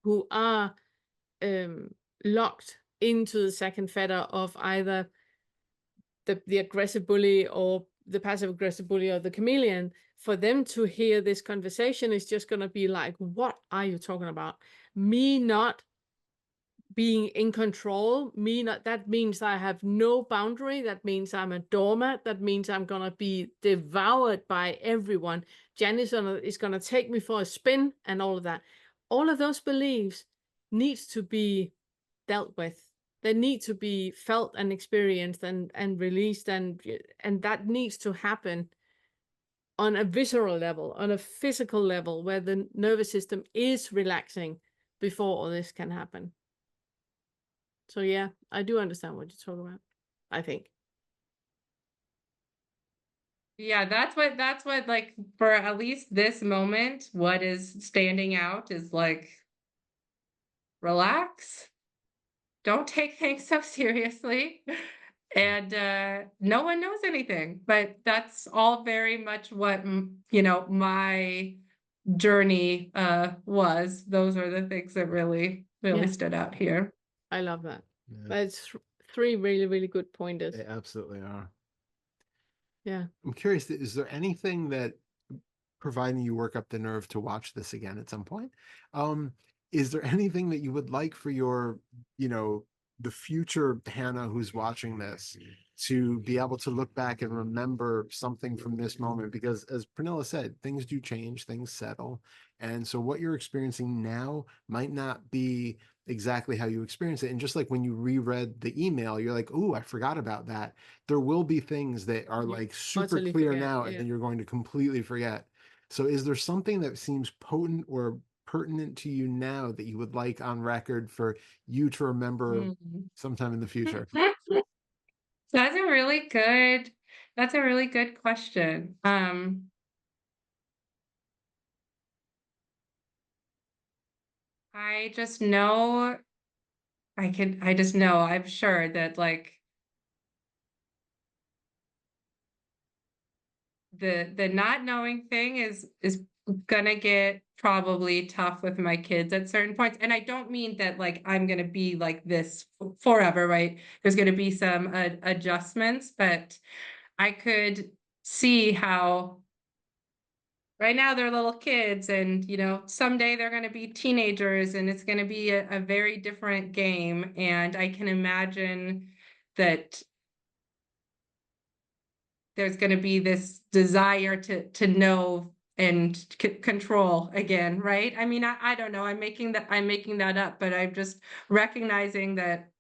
who are locked into the second fetter of either the aggressive bully or the passive aggressive bully or the chameleon, for them to hear this conversation is just going to be like, what are you talking about? Me not being in control, that means I have no boundary. That means I'm a doormat. That means I'm gonna be devoured by everyone. Janice is gonna take me for a spin and all of that. All of those beliefs needs to be dealt with. They need to be felt and experienced and released, and that needs to happen on a visceral level, on a physical level, where the nervous system is relaxing before all this can happen. So yeah, I do understand what you're talking about, I think. Yeah, that's what like for at least this moment, what is standing out is like, relax, don't take things so seriously. And no one knows anything, but that's all very much what my journey was. Those are the things that really Yeah. stood out here. I love that. Yeah, That's three really, really good pointers. they absolutely are. Yeah. I'm curious, is there anything that, providing you work up the nerve to watch this again at some point, is there anything that you would like for your, the future Hannah who's watching this to be able to look back and remember something from this moment? Because as Pernilla said, things do change, things settle. And so what you're experiencing now might not be exactly how you experience it. And just like when you reread the email, you're like, oh, I forgot about that. There will be things that are like super utterly clear forget, now, and yeah. then you're going to completely forget. So is there something that seems potent or pertinent to you now that you would like on record for you to remember sometime in the future? That's a really good question. I just know I'm sure that like the not knowing thing is gonna get probably tough with my kids at certain points. And I don't mean that like I'm gonna be like this forever, right? There's gonna be some adjustments, but I could see how right now they're little kids, and someday they're going to be teenagers, and it's going to be a very different game. And I can imagine that there's going to be this desire to know and control again, right? I mean, I don't know. I'm making that up, but I'm just recognizing that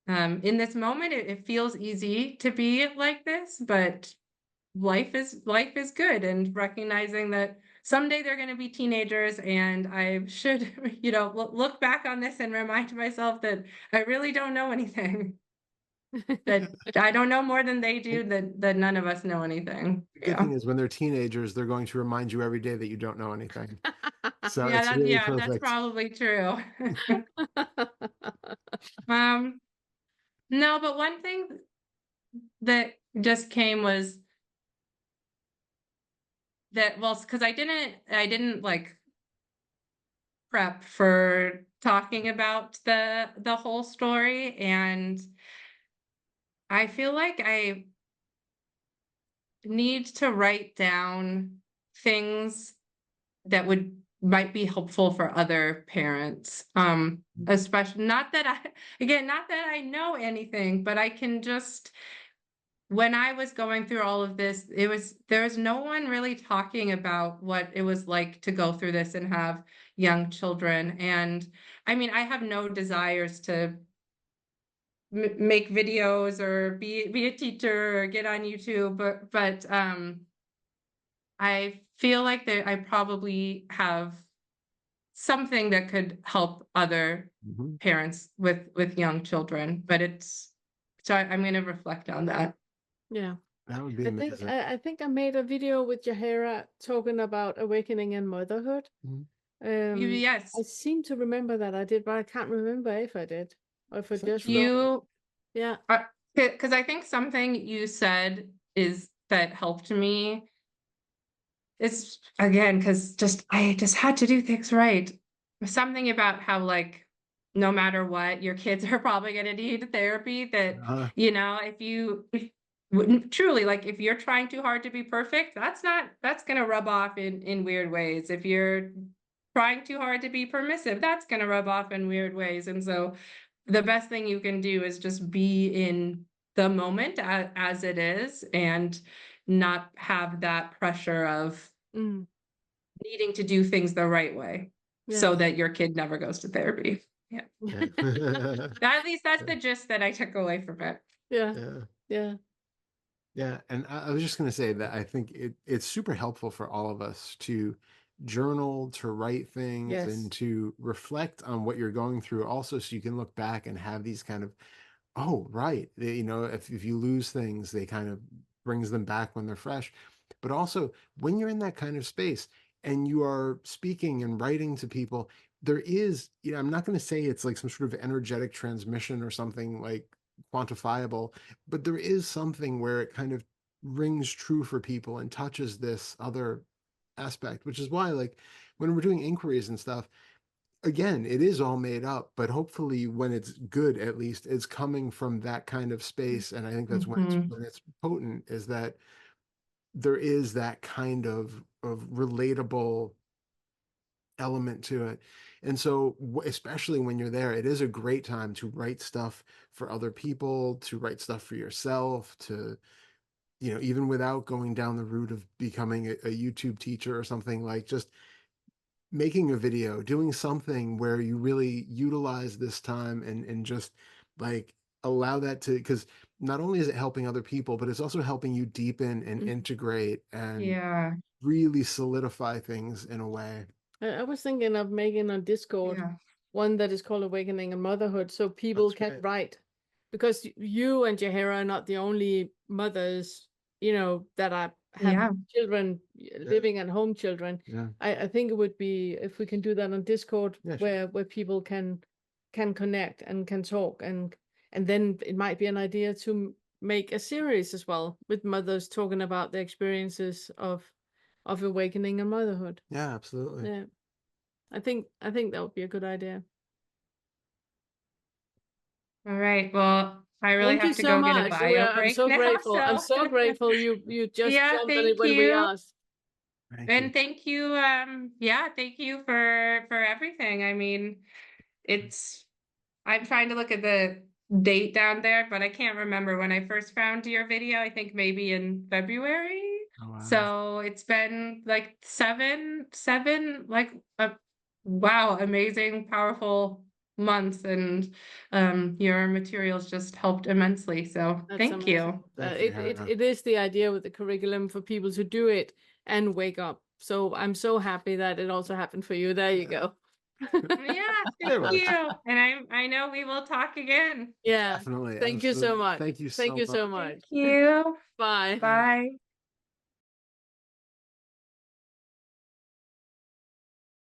in this moment it feels easy to be like this, but life is good, and recognizing that someday they're going to be teenagers, and I should look back on this and remind myself that I really don't know anything. That I don't know more than they do, that none of us know anything. The good thing is when they're teenagers, they're going to remind you every day that you don't know anything. So it's really perfect. That's probably true. No, but one thing that just came was that, well, because I didn't like prep for talking about the whole story, and I feel like I need to write down things that might be helpful for other parents. Especially not that I know anything, but I can just when I was going through all of this, there was no one really talking about what it was like to go through this and have young children. And I mean, I have no desires to make videos or be a teacher or get on YouTube, but I feel like that I probably have something that could help other Mhm. parents with young children, but I'm going to reflect on that. Yeah. That would be I think amazing. I think I made a video with Jahara talking about awakening and motherhood. Mhm. I Yes, seem to remember that I did, but I can't remember if I did or if I just wrote. you, Yeah. because I think something you said is that helped me. It's again, because I just had to do things right. Something about how, like, no matter what, your kids are probably going to need therapy. That, Uh, if you wouldn't truly, like, if you're trying too hard to be perfect, that's going to rub off in weird ways. If you're trying too hard to be permissive, that's going to rub off in weird ways. And so the best thing you can do is just be in the moment as it is, and not have that pressure of Mm. needing to do things the right way so Yes. that your kid never goes to therapy. Yeah. yeah. At least that's the gist that I took away from it. Yeah. Yeah. Yeah. Yeah, and I was just going to say that I think it's super helpful for all of us to journal, to write things, Yes. and to reflect on what you're going through, also, so you can look back and have these kind of, oh, right, if you lose things, they kind of brings them back when they're fresh. But also, when you're in that kind of space and you are speaking and writing to people, there is, I'm not going to say it's like some sort of energetic transmission or something like quantifiable, but there is something where it kind of rings true for people and touches this other aspect, which is why, like, when we're doing inquiries and stuff, again, it is all made up, but hopefully when it's good, at least it's coming from that kind of space. And I think that's Mhm. when it's potent, is that there is that kind of relatable element to it. And so, especially when you're there, it is a great time to write stuff for other people, to write stuff for yourself, to, even without going down the route of becoming a YouTube teacher or something, like just making a video, doing something where you really utilize this time and just like allow that to, because not only is it helping other people, but it's also helping you deepen and Mhm. integrate and Yeah. really solidify things in a way. I was thinking of making on Discord Yeah. one that is called Awakening and Motherhood, so people That's can great. write, because you and Jahara are not the only mothers, that have Yeah. children, Yeah, living at home children. yeah, I think it would be, if we can do that on Discord, yeah, sure. where people can connect and can talk, and then it might be an idea to make a series as well with mothers talking about their experiences of awakening and motherhood. Yeah, absolutely. Yeah. I think that would be a good idea. All right. Well, I really Thank you have to so go get a much. bio I'm break so now. grateful. I'm So, so grateful you just yeah, jumped on it thank when we you. asked. Thank you. And thank you. Yeah, thank you for everything. I mean, I'm trying to look at the date down there, but I can't remember when I first found your video. I think maybe in February. Oh, wow. So it's been like seven, like a wow, amazing, powerful months, and your materials just helped immensely. So That's thank you. amazing. Thank you, It Hannah. it is the idea with the curriculum for people to do it and wake up. So I'm so happy that it also happened for you. There you go. Yeah, It thank works. you. And I know we will talk again. Yeah. Definitely. Thank you so Absolutely. much. Thank you Thank so you much. so Thank much. you. Bye. Bye. Bye.